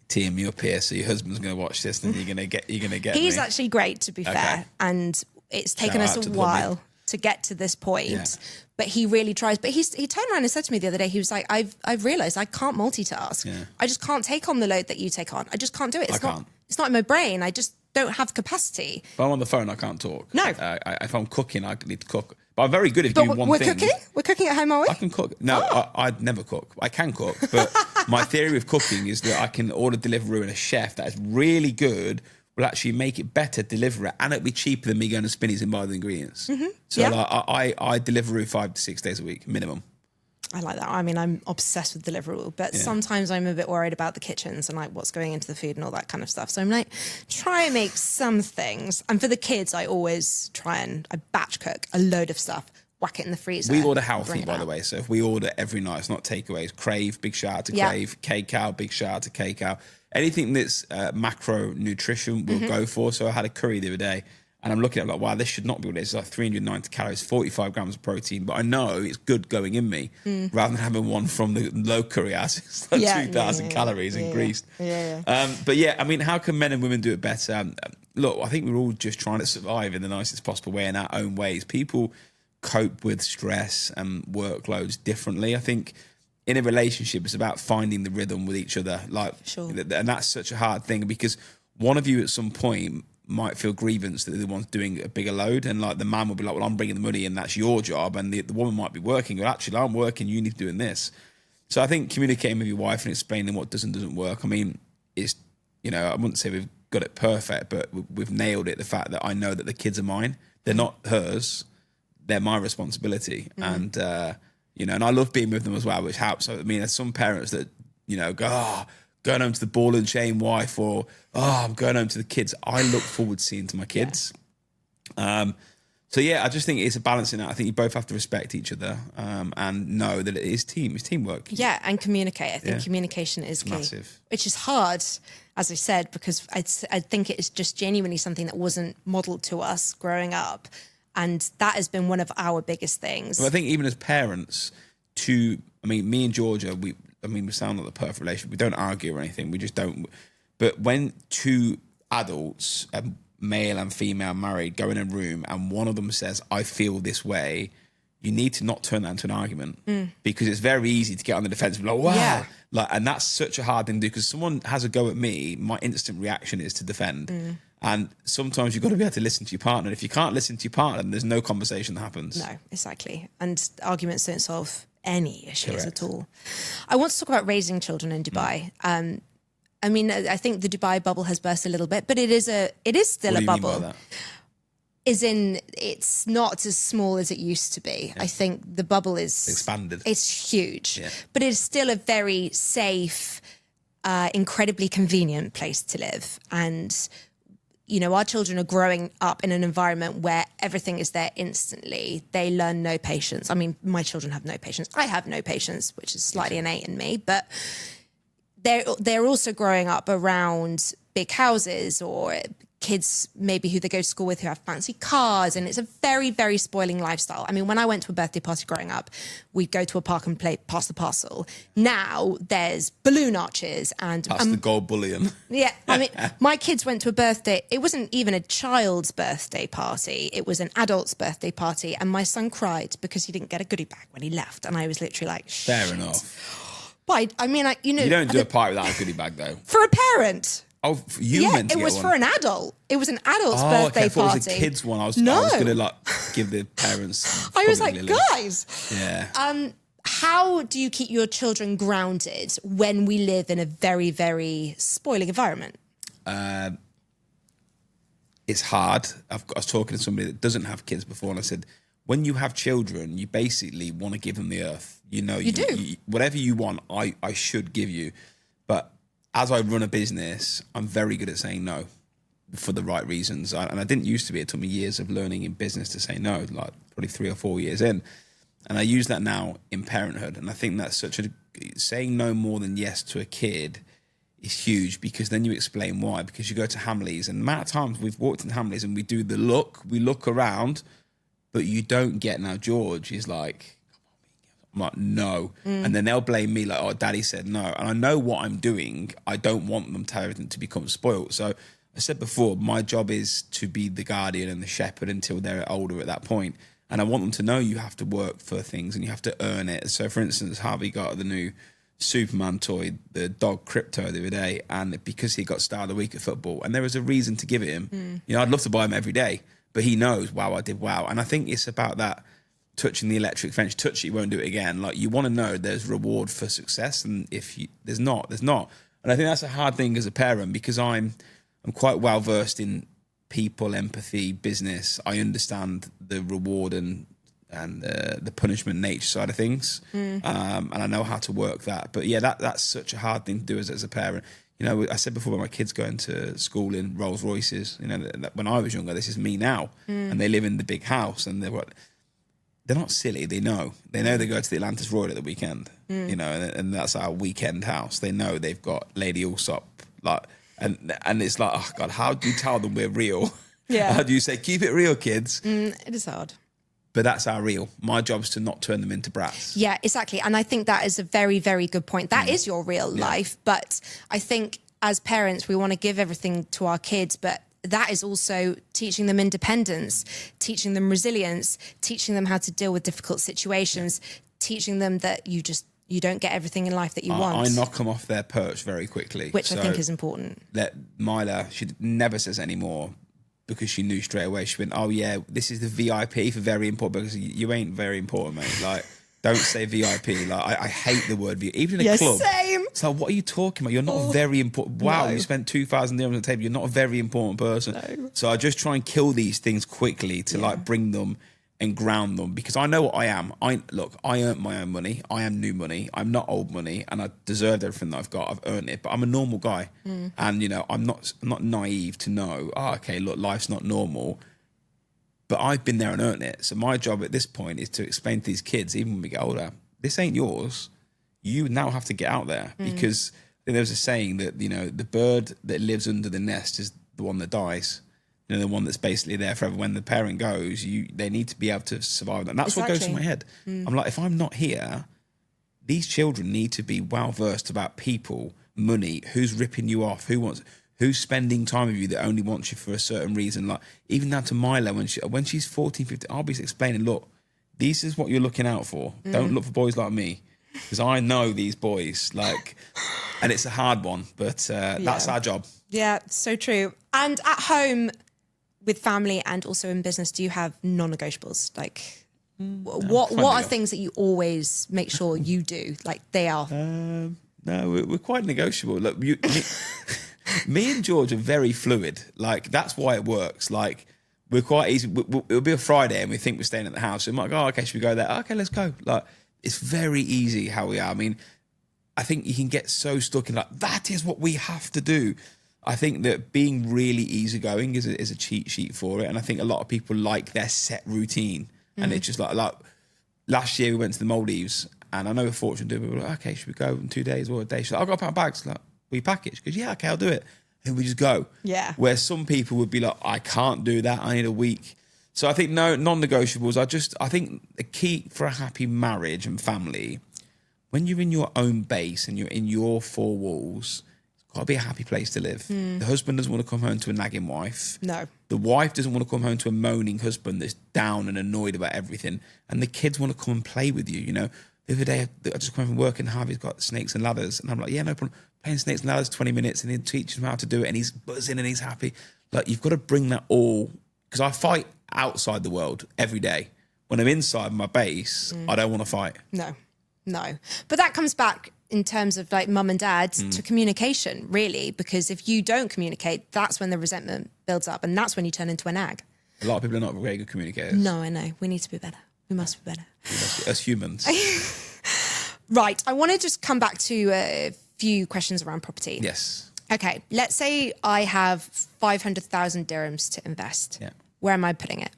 Team you up here, so your husband's going to watch this, and you're going to get. He's actually great, to be fair, and it's taken us a while to get to this point. But he really tries. But he turned around and said to me the other day, he was like, I've realised I can't multitask. I just can't take on the load that you take on. I just can't do it. It's not in my brain. I just don't have capacity. If I'm on the phone, I can't talk. No. If I'm cooking, I need to cook. But I'm very good at doing one thing. We're cooking? We're cooking at home, are we? I can cook. No, I'd never cook. I can cook. But my theory of cooking is that I can order Deliveroo, and a chef that is really good will actually make it better, deliver it, and it'll be cheaper than me going to Spinneys and buy the ingredients. So I Deliveroo 5 to 6 days a week, minimum. I like that. I mean, I'm obsessed with Deliveroo, but sometimes I'm a bit worried about the kitchens and like what's going into the food and all that kind of stuff. So I'm like, try and make some things. And for the kids, I always I batch cook a load of stuff. whack it in the freezer. We order bring healthy, it by out. the way. So if we order every night, it's not takeaways. Crave, big shout out to Yeah. Crave. K-Cow, big shout out to K-Cow. Anything that's macro nutrition, we'll go for. So I had a curry the other day, and I'm looking at it like, wow, this should not be what it is. It's like 390 calories, 45 grams of protein. But I know it's good going in me, rather than having one from the low curry house. It's like 2,000 calories and greased. But yeah, I mean, how can men and women do it better? Look, I think we're all just trying to survive in the nicest possible way in our own ways. People cope with stress and workloads differently. I think in a relationship, it's about finding the rhythm with each other. Like, Sure. and that's such a hard thing, because one of you at some point might feel grievance that the one's doing a bigger load, and like the man will be like, well, I'm bringing the money and that's your job, and the woman might be working, but actually I'm working, you need to be doing this. So I think communicating with your wife and explaining what does and doesn't work, I mean, it's, you know, I wouldn't say we've got it perfect, but we've nailed it. The fact that I know that the kids are mine, they're not hers, they're my responsibility. And you know, and I love being with them as well, which helps. I mean, there's some parents that, you know, go, going home to the ball and chain wife, or I'm going home to the kids. I look forward to seeing to my kids. So yeah, I just think it's a balancing act. I think you both have to respect each other, and know that it is teamwork. Yeah, and communicate. I think communication is key, massive. which is hard, as I said, because I think it is just genuinely something that wasn't modelled to us growing up. And that has been one of our biggest things. Well, I think even as parents, I mean, me and Georgia, we sound like the perfect relationship. We don't argue or anything. We just don't. But when two adults, male and female married, go in a room and one of them says, I feel this way, you need to not turn that into an argument, because it's very easy to get on the defensive, like, wow. Yeah. Like, and that's such a hard thing to do, because someone has a go at me, my instant reaction is to defend. And sometimes you've got to be able to listen to your partner. If you can't listen to your partner, then there's no conversation that happens. No, exactly. And arguments don't solve any issues Correct. at all. I want to talk about raising children in Dubai. I mean, I think the Dubai bubble has burst a little bit, but it is still What do a you mean by bubble. that? Is in it's not as small as it used to be. I think the bubble is Expanded. It's huge, Yeah. but it's still a very safe, incredibly convenient place to live. And you know, our children are growing up in an environment where everything is there instantly. They learn no patience. I mean, my children have no patience. I have no patience, which is slightly innate in me, but they're also growing up around big houses, or kids maybe who they go to school with who have fancy cars, and it's a very, very spoiling lifestyle. I mean, when I went to a birthday party growing up, we'd go to a park and play pass the parcel. Now there's balloon arches and That's the gold bullion. yeah, I mean, my kids went to a birthday. It wasn't even a child's birthday party. It was an adult's birthday party. And my son cried because he didn't get a goodie bag when he left. And I was literally like, Fair shit. enough. But I mean, you know. You don't do a party without a goodie bag, though. For a parent. Oh, you Yeah, meant to it get was one. for an adult. It was an adult's Oh, birthday okay. I thought party. it was a kid's one. I was No. going to like give the parents. I was like, public lily. guys, Yeah. how do you keep your children grounded when we live in a very, very spoiling environment? It's hard. I was talking to somebody that doesn't have kids before, and I said, when you have children, you basically want to give them the earth. You know, you do. Whatever you want, I should give you. But as I run a business, I'm very good at saying no for the right reasons. And I didn't used to be. It took me years of learning in business to say no, like probably 3 or 4 years in. And I use that now in parenthood. And I think that's saying no more than yes to a kid is huge, because then you explain why. Because you go to Hamleys, and the amount of times we've walked in Hamleys and we look around, but you don't get. Now George is like, I'm like, no. And then they'll blame me, like, oh, daddy said no. And I know what I'm doing. I don't want them to have everything to become spoiled. So I said before, my job is to be the guardian and the shepherd until they're older at that point. And I want them to know you have to work for things and you have to earn it. So for instance, Harvey got the new Superman toy, the dog Crypto, the other day, and because he got Star of the Week at football, and there was a reason to give it him. You know, I'd love to buy him every day, but he knows, wow, I did wow. And I think it's about that, touching the electric fence. Touch it, you won't do it again. Like, you want to know there's reward for success, and if there's not. And I think that's a hard thing as a parent, because I'm quite well versed in people, empathy, business. I understand the reward and the punishment nature side of things, and I know how to work that. But yeah, that's such a hard thing to do as a parent. You know, I said before about my kids going to school in Rolls Royces. You know, that when I was younger, this is me now, and they live in the big house, and they're what. they're not silly. They know they go to the Atlantis Royal at the weekend, you know, and that's our weekend house. They know they've got Lady Allsopp, like, and it's like, oh God, how do you tell them we're real? Yeah. How do you say, keep it real, kids? It is hard. But that's our real. My job's to not turn them into brats. Yeah, exactly. And I think that is a very, very good point. That is your real life. But I think as parents, we want to give everything to our kids, but that is also teaching them independence, teaching them resilience, teaching them how to deal with difficult situations, teaching them that you don't get everything in life that you want. I knock them off their perch very quickly. Which I think is important. That Myla, she never says anymore because she knew straight away. She went, oh yeah, this is the VIP for very important, because you ain't very important, mate. Like, don't say VIP. Like, I hate the word VIP. Even in a club. Same. So what are you talking about? You're not very important. Wow, No. you spent 2,000 dirhams on the table. You're not a very important person. No. So I just try and kill these things quickly to like bring them and ground them, because I know what I am. I earned my own money. I am new money. I'm not old money, and I deserved everything that I've got. I've earned it, but I'm a normal guy, and you know, I'm not naive to know. Oh, okay, look, life's not normal, but I've been there and earned it. So my job at this point is to explain to these kids, even when we get older, this ain't yours. You now have to get out there, because there was a saying that, you know, the bird that lives under the nest is the one that dies. You know, the one that's basically there forever. When the parent goes, they need to be able to survive. And that's what goes through my head. I'm like, if I'm not here, these children need to be well versed about people, money, who's ripping you off, who's spending time with you that only wants you for a certain reason. Like, even down to Milo, when she's 14, 15, I'll be explaining, look, this is what you're looking out for. Don't look for boys like me, because I know these boys. Like, and it's a hard one, but that's our job. Yeah, so true. And at home with family and also in business, do you have non-negotiables? Like, what are things that you always make sure you do? Like, they are. No, we're quite negotiable. Look, me and George are very fluid. Like, that's why it works. Like, we're quite easy. It'll be a Friday and we think we're staying at the house. So we might go, oh, okay, should we go there? Okay, let's go. Like, it's very easy how we are. I mean, I think you can get so stuck in like, that is what we have to do. I think that being really easygoing is a cheat sheet for it. And I think a lot of people like their set routine. And it's just like last year we went to the Maldives, and I know we're fortunate to do it. We were like, okay, should we go in 2 days or a day? She's like, I've got to pack bags. Like, we package? Because yeah, okay, I'll do it. And we just go. Yeah. Where some people would be like, I can't do that. I need a week. So I think non-negotiables. I think the key for a happy marriage and family, when you're in your own base and you're in your four walls, got to be a happy place to live. The husband doesn't want to come home to a nagging wife. No. The wife doesn't want to come home to a moaning husband that's down and annoyed about everything. And the kids want to come and play with you. You know, the other day I just come home from work and Harvey's got snakes and ladders, and I'm like, yeah, no problem. Playing snakes and ladders 20 minutes, and he teaches him how to do it, and he's buzzing and he's happy. Like, you've got to bring that all, because I fight outside the world every day. When I'm inside my base, I don't want to fight. No. But that comes back in terms of like mum and dad to communication, really, because if you don't communicate, that's when the resentment builds up, and that's when you turn into a nag. A lot of people are not very good communicators. No, I know. We need to be better. We must be better. As humans. Right. I want to just come back to a few questions around property. Yes. Okay. Let's say I have 500,000 dirhams to invest. Yeah. Where am I putting it?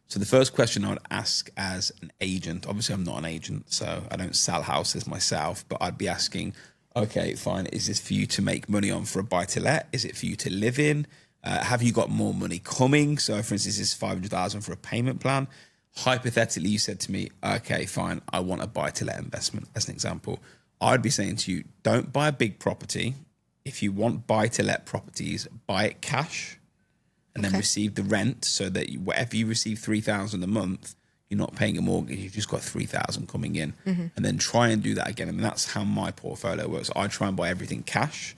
So the first question I would ask as an agent, obviously I'm not an agent, so I don't sell houses myself, but I'd be asking, okay, fine, is this for you to make money on for a buy-to-let? Is it for you to live in? Have you got more money coming? So for instance, is 500,000 for a payment plan? Hypothetically, you said to me, okay, fine, I want a buy-to-let investment, as an example. I'd be saying to you, don't buy a big property. If you want buy-to-let properties, buy it cash, and then receive the rent, so that whatever you receive 3,000 a month, you're not paying a mortgage. You've just got 3,000 coming in, and then try and do that again. I mean, that's how my portfolio works. I try and buy everything cash.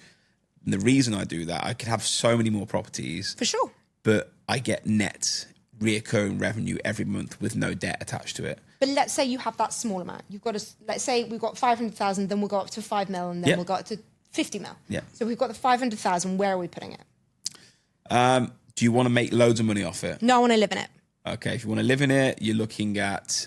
And the reason I do that, I could have so many more properties. For sure. But I get net reoccurring revenue every month with no debt attached to it. But let's say you have that small amount. You've got let's say we've got 500,000, then we'll go up to 5 mil, and then we'll go up to 50 mil. Yeah. So we've got the 500,000. Where are we putting it? Do you want to make loads of money off it? No, I want to live in it. Okay, if you want to live in it, you're looking at,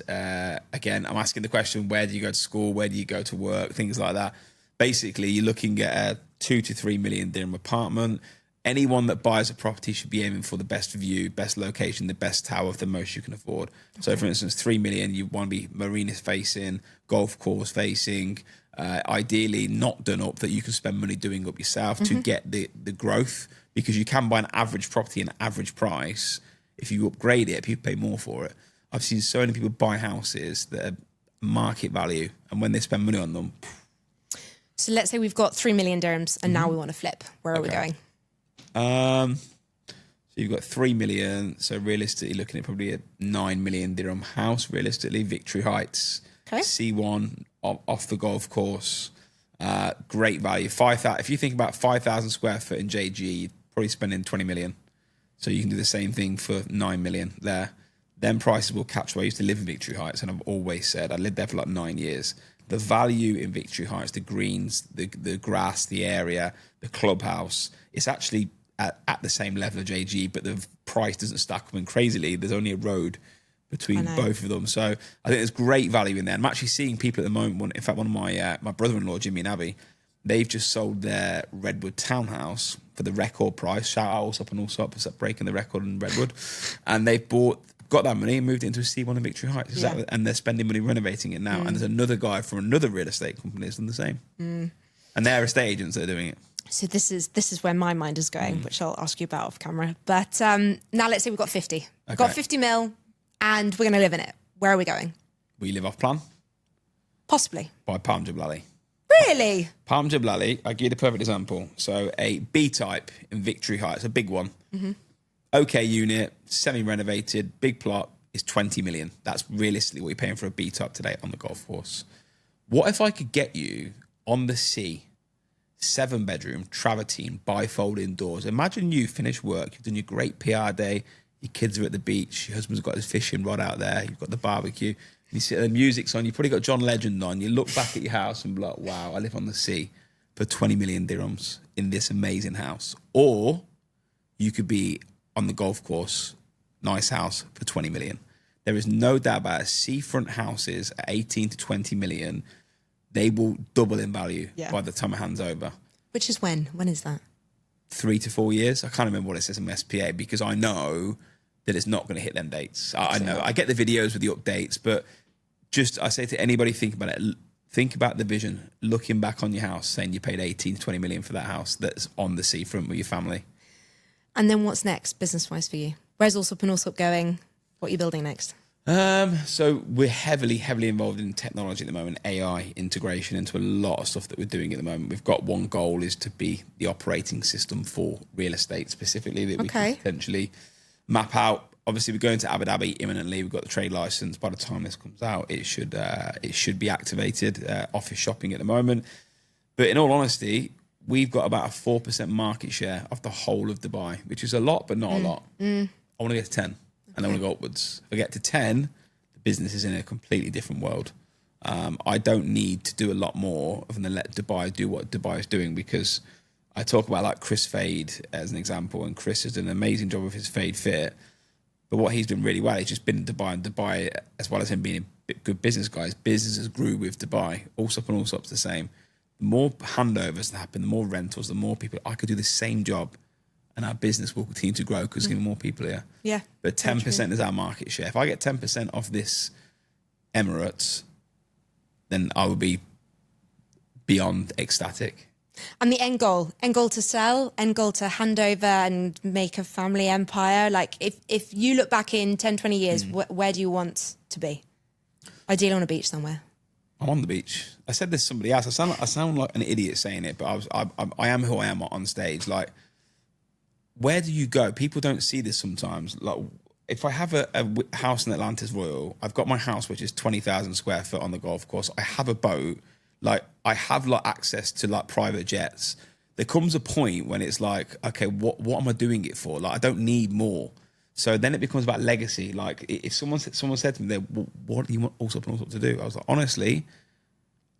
again, I'm asking the question, where do you go to school? Where do you go to work? Things like that. Basically, you're looking at a 2 to 3 million dirham apartment. anyone that buys a property should be aiming for the best view, best location, the best tower, the most you can afford. Okay. So for instance, 3 million, you want to be marina facing, golf course facing, ideally not done up, that you can spend money doing up yourself to get the growth, because you can buy an average property at an average price. If you upgrade it, people pay more for it. I've seen so many people buy houses that are market value, and when they spend money on them. So let's say we've got 3 million dirhams and now we want to flip. Where are we going? So you've got 3 million. So realistically, looking at probably a 9 million dirham house, realistically, Victory Heights, C1 off the golf course. Great value. 5,000. If you think about 5,000 square foot in JG, you're probably spending 20 million. So you can do the same thing for 9 million there. Then prices will catch. I used to live in Victory Heights, and I've always said, I lived there for like 9 years. The value in Victory Heights, the greens, the grass, the area, the clubhouse, it's actually at the same level of JG, but the price doesn't stack up. And crazily, there's only a road between both of them. So I think there's great value in there. I'm actually seeing people at the moment. In fact, one of my brother-in-law, Jimmy and Abby, they've just sold their Redwood townhouse for the record price. Shout out Allsopp and Allsopp for breaking the record in Redwood. And they've got that money and moved it into a C1 in Victory Heights. Exactly. And they're spending money renovating it now. And there's another guy from another real estate company that's done the same. And they're estate agents that are doing it. So this is where my mind is going, which I'll ask you about off camera. But now let's say we've got 50. We've got 50 mil and we're going to live in it. Where are we going? We live off plan. Possibly. By Palm Jebel Ali. Really? Palm Jebel Ali, I'll give you the perfect example. So a B-type in Victory Heights, a big one. Okay unit, semi-renovated, big plot, is 20 million. That's realistically what you're paying for a B-type today on the golf course. What if I could get you on the sea, 7-bedroom, travertine, bifold indoors? Imagine you finish work, you've done your great PR day, your kids are at the beach, your husband's got his fishing rod out there, you've got the barbecue, you sit, the music's on, you've probably got John Legend on, you look back at your house and be like, wow, I live on the sea for 20 million dirhams in this amazing house. Or you could be on the golf course, nice house for 20 million. There is no doubt about it. Seafront houses at 18 to 20 million, they will double in value by the time it hands over. Which is when? When is that? 3 to 4 years. I can't remember what it says in my SPA, because I know that it's not going to hit them dates. I know. I get the videos with the updates, but just, I say to anybody, think about it. Think about the vision, looking back on your house, saying you paid 18 to 20 million for that house that's on the seafront with your family. And then what's next, business-wise, for you? Where's Allsopp and Allsopp going? What are you building next? So we're heavily involved in technology at the moment, AI integration into a lot of stuff that we're doing at the moment. We've got one goal, is to be the operating system for real estate specifically, that we can potentially map out. Obviously, we're going to Abu Dhabi imminently. We've got the trade license. By the time this comes out, it should be activated. Office shopping at the moment. But in all honesty, we've got about a 4% market share of the whole of Dubai, which is a lot, but not a lot. I want to get to 10, and I want to go upwards. If I get to 10, the business is in a completely different world. I don't need to do a lot more other than let Dubai do what Dubai is doing, because I talk about like Chris Fade as an example, and Chris has done an amazing job with his Fade Fit. But what he's done really well, he's just been in Dubai, and Dubai, as well as him being a good business guy, businesses grew with Dubai. Allsopp and Allsopp's the same. The more handovers that happen, the more rentals, the more people. I could do the same job and our business will continue to grow because there's going to be more people here. Yeah. But 10% is our market share. If I get 10% of this Emirates, then I would be beyond ecstatic. And the end goal to sell, end goal to hand over and make a family empire. Like if you look back in 10, 20 years, where do you want to be? Ideally on a beach somewhere. I'm on the beach. I said this to somebody else. I sound like an idiot saying it, but I am who I am on stage. Like, where do you go? People don't see this sometimes. Like, if I have a house in Atlantis Royal, I've got my house, which is 20,000 square foot on the golf course. I have a boat. Like, I have like access to like private jets. There comes a point when it's like, okay, what am I doing it for? Like, I don't need more. So then it becomes about legacy. Like, if someone said to me, what do you want Allsopp and Allsopp to do? I was like, honestly,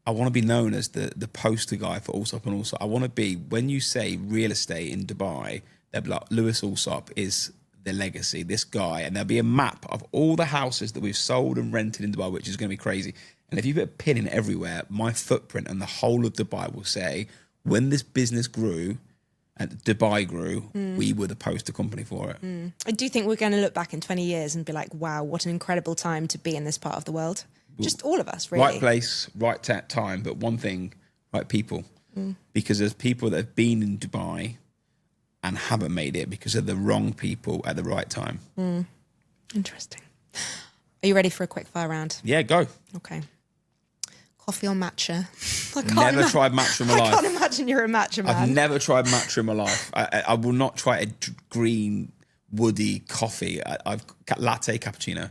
I want to be known as the poster guy for Allsopp and Allsopp. I want to be, when you say real estate in Dubai, they'll be like, Lewis Allsopp is the legacy, this guy. And there'll be a map of all the houses that we've sold and rented in Dubai, which is going to be crazy. And if you put a pin in everywhere, my footprint and the whole of Dubai will say, when this business grew and Dubai grew, we were the poster company for it. I do think we're going to look back in 20 years and be like, wow, what an incredible time to be in this part of the world. Just all of us, really. Right place, right time, but one thing, right people. Because there's people that have been in Dubai and haven't made it because of the wrong people at the right time. Interesting. Are you ready for a quick fire round? Yeah, go. Okay. Coffee or matcha? Never tried matcha in my life. I can't imagine you're a matcha man. I've never tried matcha in my life. I will not try a green, woody coffee. I've latte cappuccino.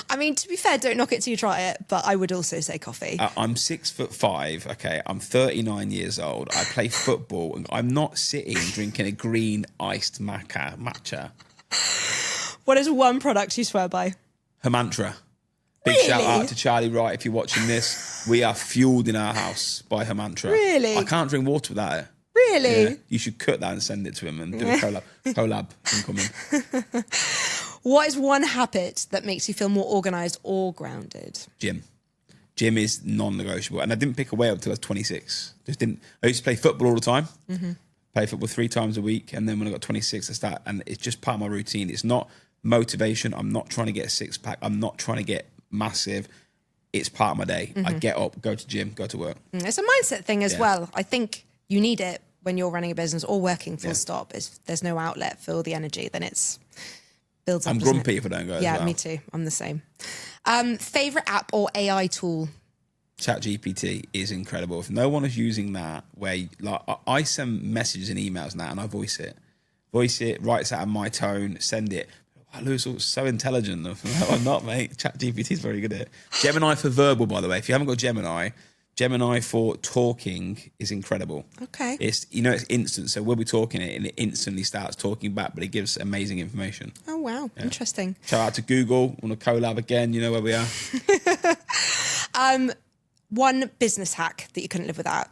I mean, to be fair, don't knock it till you try it, but I would also say coffee. I'm 6'5", okay? I'm 39 years old. I play football, and I'm not sitting drinking a green iced matcha. What is one product you swear by? Her mantra. Big Really? shout out to Charlie Wright if you're watching this. We are fueled in our house by her mantra. Really? I can't drink water without it. Really? Yeah. You should cut that and send it to him and do a collab incoming. What is one habit that makes you feel more organised or grounded? Gym is non-negotiable, and I didn't pick away up until I was 26. I used to play football all the time. Play football 3 times a week, and then when I got 26, I started, and it's just part of my routine. It's not motivation. I'm not trying to get a 6-pack. I'm not trying to get massive. It's part of my day. I get up, go to gym, go to work. It's a mindset thing as well. I think you need it when you're running a business or working full stop. If there's no outlet for all the energy, then it's builds up. I'm grumpy if I don't go. Yeah, as well. me too. I'm the same. Favorite app or AI tool? ChatGPT is incredible. If no one is using that, I send messages and emails now, and I voice it, writes out in my tone, send it. Wow, Lewis is so intelligent. I'm not, mate. ChatGPT is very good at it. Gemini for verbal, by the way. If you haven't got Gemini for talking is incredible. Okay. It's instant. So we'll be talking it and it instantly starts talking back, but it gives amazing information. Oh, wow. Yeah. Interesting. Shout out to Google. Want to collab again? You know where we are. One business hack that you couldn't live without?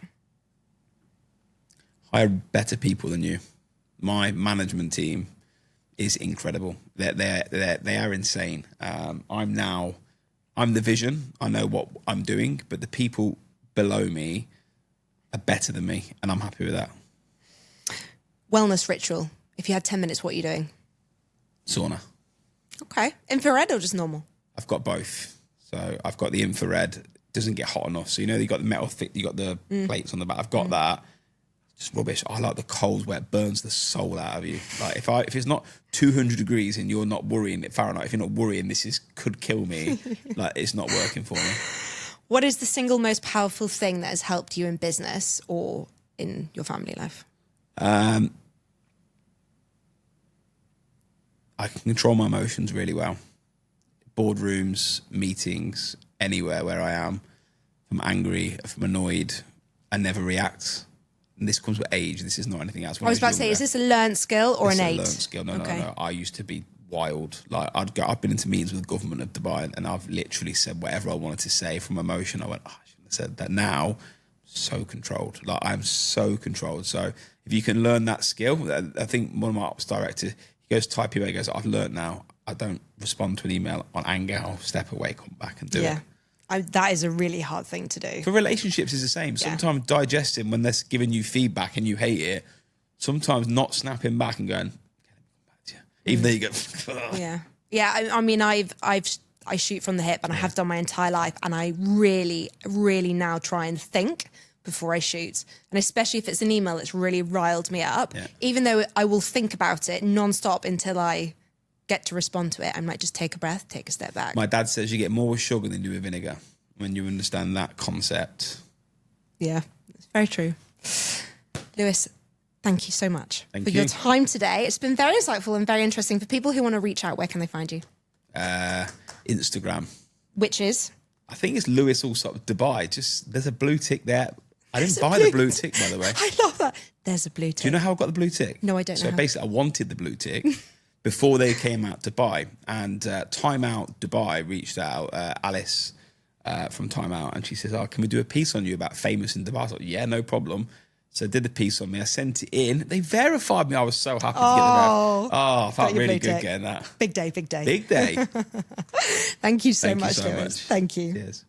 Hire better people than you. My management team is incredible. They are insane. I'm the vision. I know what I'm doing, but the people below me are better than me, and I'm happy with that. Wellness ritual. If you had 10 minutes, what are you doing? Sauna. Okay. Infrared or just normal? I've got both. So I've got the infrared. It doesn't get hot enough. So you got the metal thick, you got the plates on the back. I've got that. Just rubbish. I like the cold where it burns the soul out of you. Like if it's not 200 degrees and you're not worrying, Fahrenheit, if you're not worrying, could kill me. Like it's not working for me. What is the single most powerful thing that has helped you in business or in your family life? I can control my emotions really well. Boardrooms, meetings, anywhere where I am. If I'm angry, if I'm annoyed, I never react. And this comes with age. This is not anything else. I was about to say, is this a learned skill or an age? It's a learned skill. No. I used to be wild. Like I've been into meetings with the government of Dubai, and I've literally said whatever I wanted to say from emotion. I went, I shouldn't have said that. Now, so controlled. Like I'm so controlled. So if you can learn that skill, I think one of my ops directors, he goes type email, he goes, I've learned now. I don't respond to an email on anger. I'll step away, come back and do it. That is a really hard thing to do. For relationships, it's the same. Sometimes digesting when they're giving you feedback and you hate it. Sometimes not snapping back and going, even though you go, I mean, I shoot from the hip, and I have done my entire life, and I really, really now try and think before I shoot, and especially if it's an email that's really riled me up. Even though I will think about it non-stop until I get to respond to it, I might just take a breath, take a step back. My dad says you get more with sugar than you do with vinegar when you understand that concept. Yeah, it's very true. Lewis, thank you so much for you. your time today. It's been very insightful and very interesting. For people who want to reach out, where can they find you? Instagram. Which is? I think it's Lewis Allsopp Dubai. There's a blue tick there. I didn't buy the blue tick, by the way. I love that. There's a blue tick. Do you know how I got the blue tick? No, I don't know. So basically, I wanted the blue tick before they came out Dubai. And Time Out Dubai reached out, Alice from Time Out, and she says, can we do a piece on you about famous in Dubai? I was like, yeah, no problem. So I did the piece on me. I sent it in. They verified me. I was so happy to get the I felt really good getting that. Big day, big day. Big day. Thank you so much, Lewis. Thank you. Cheers.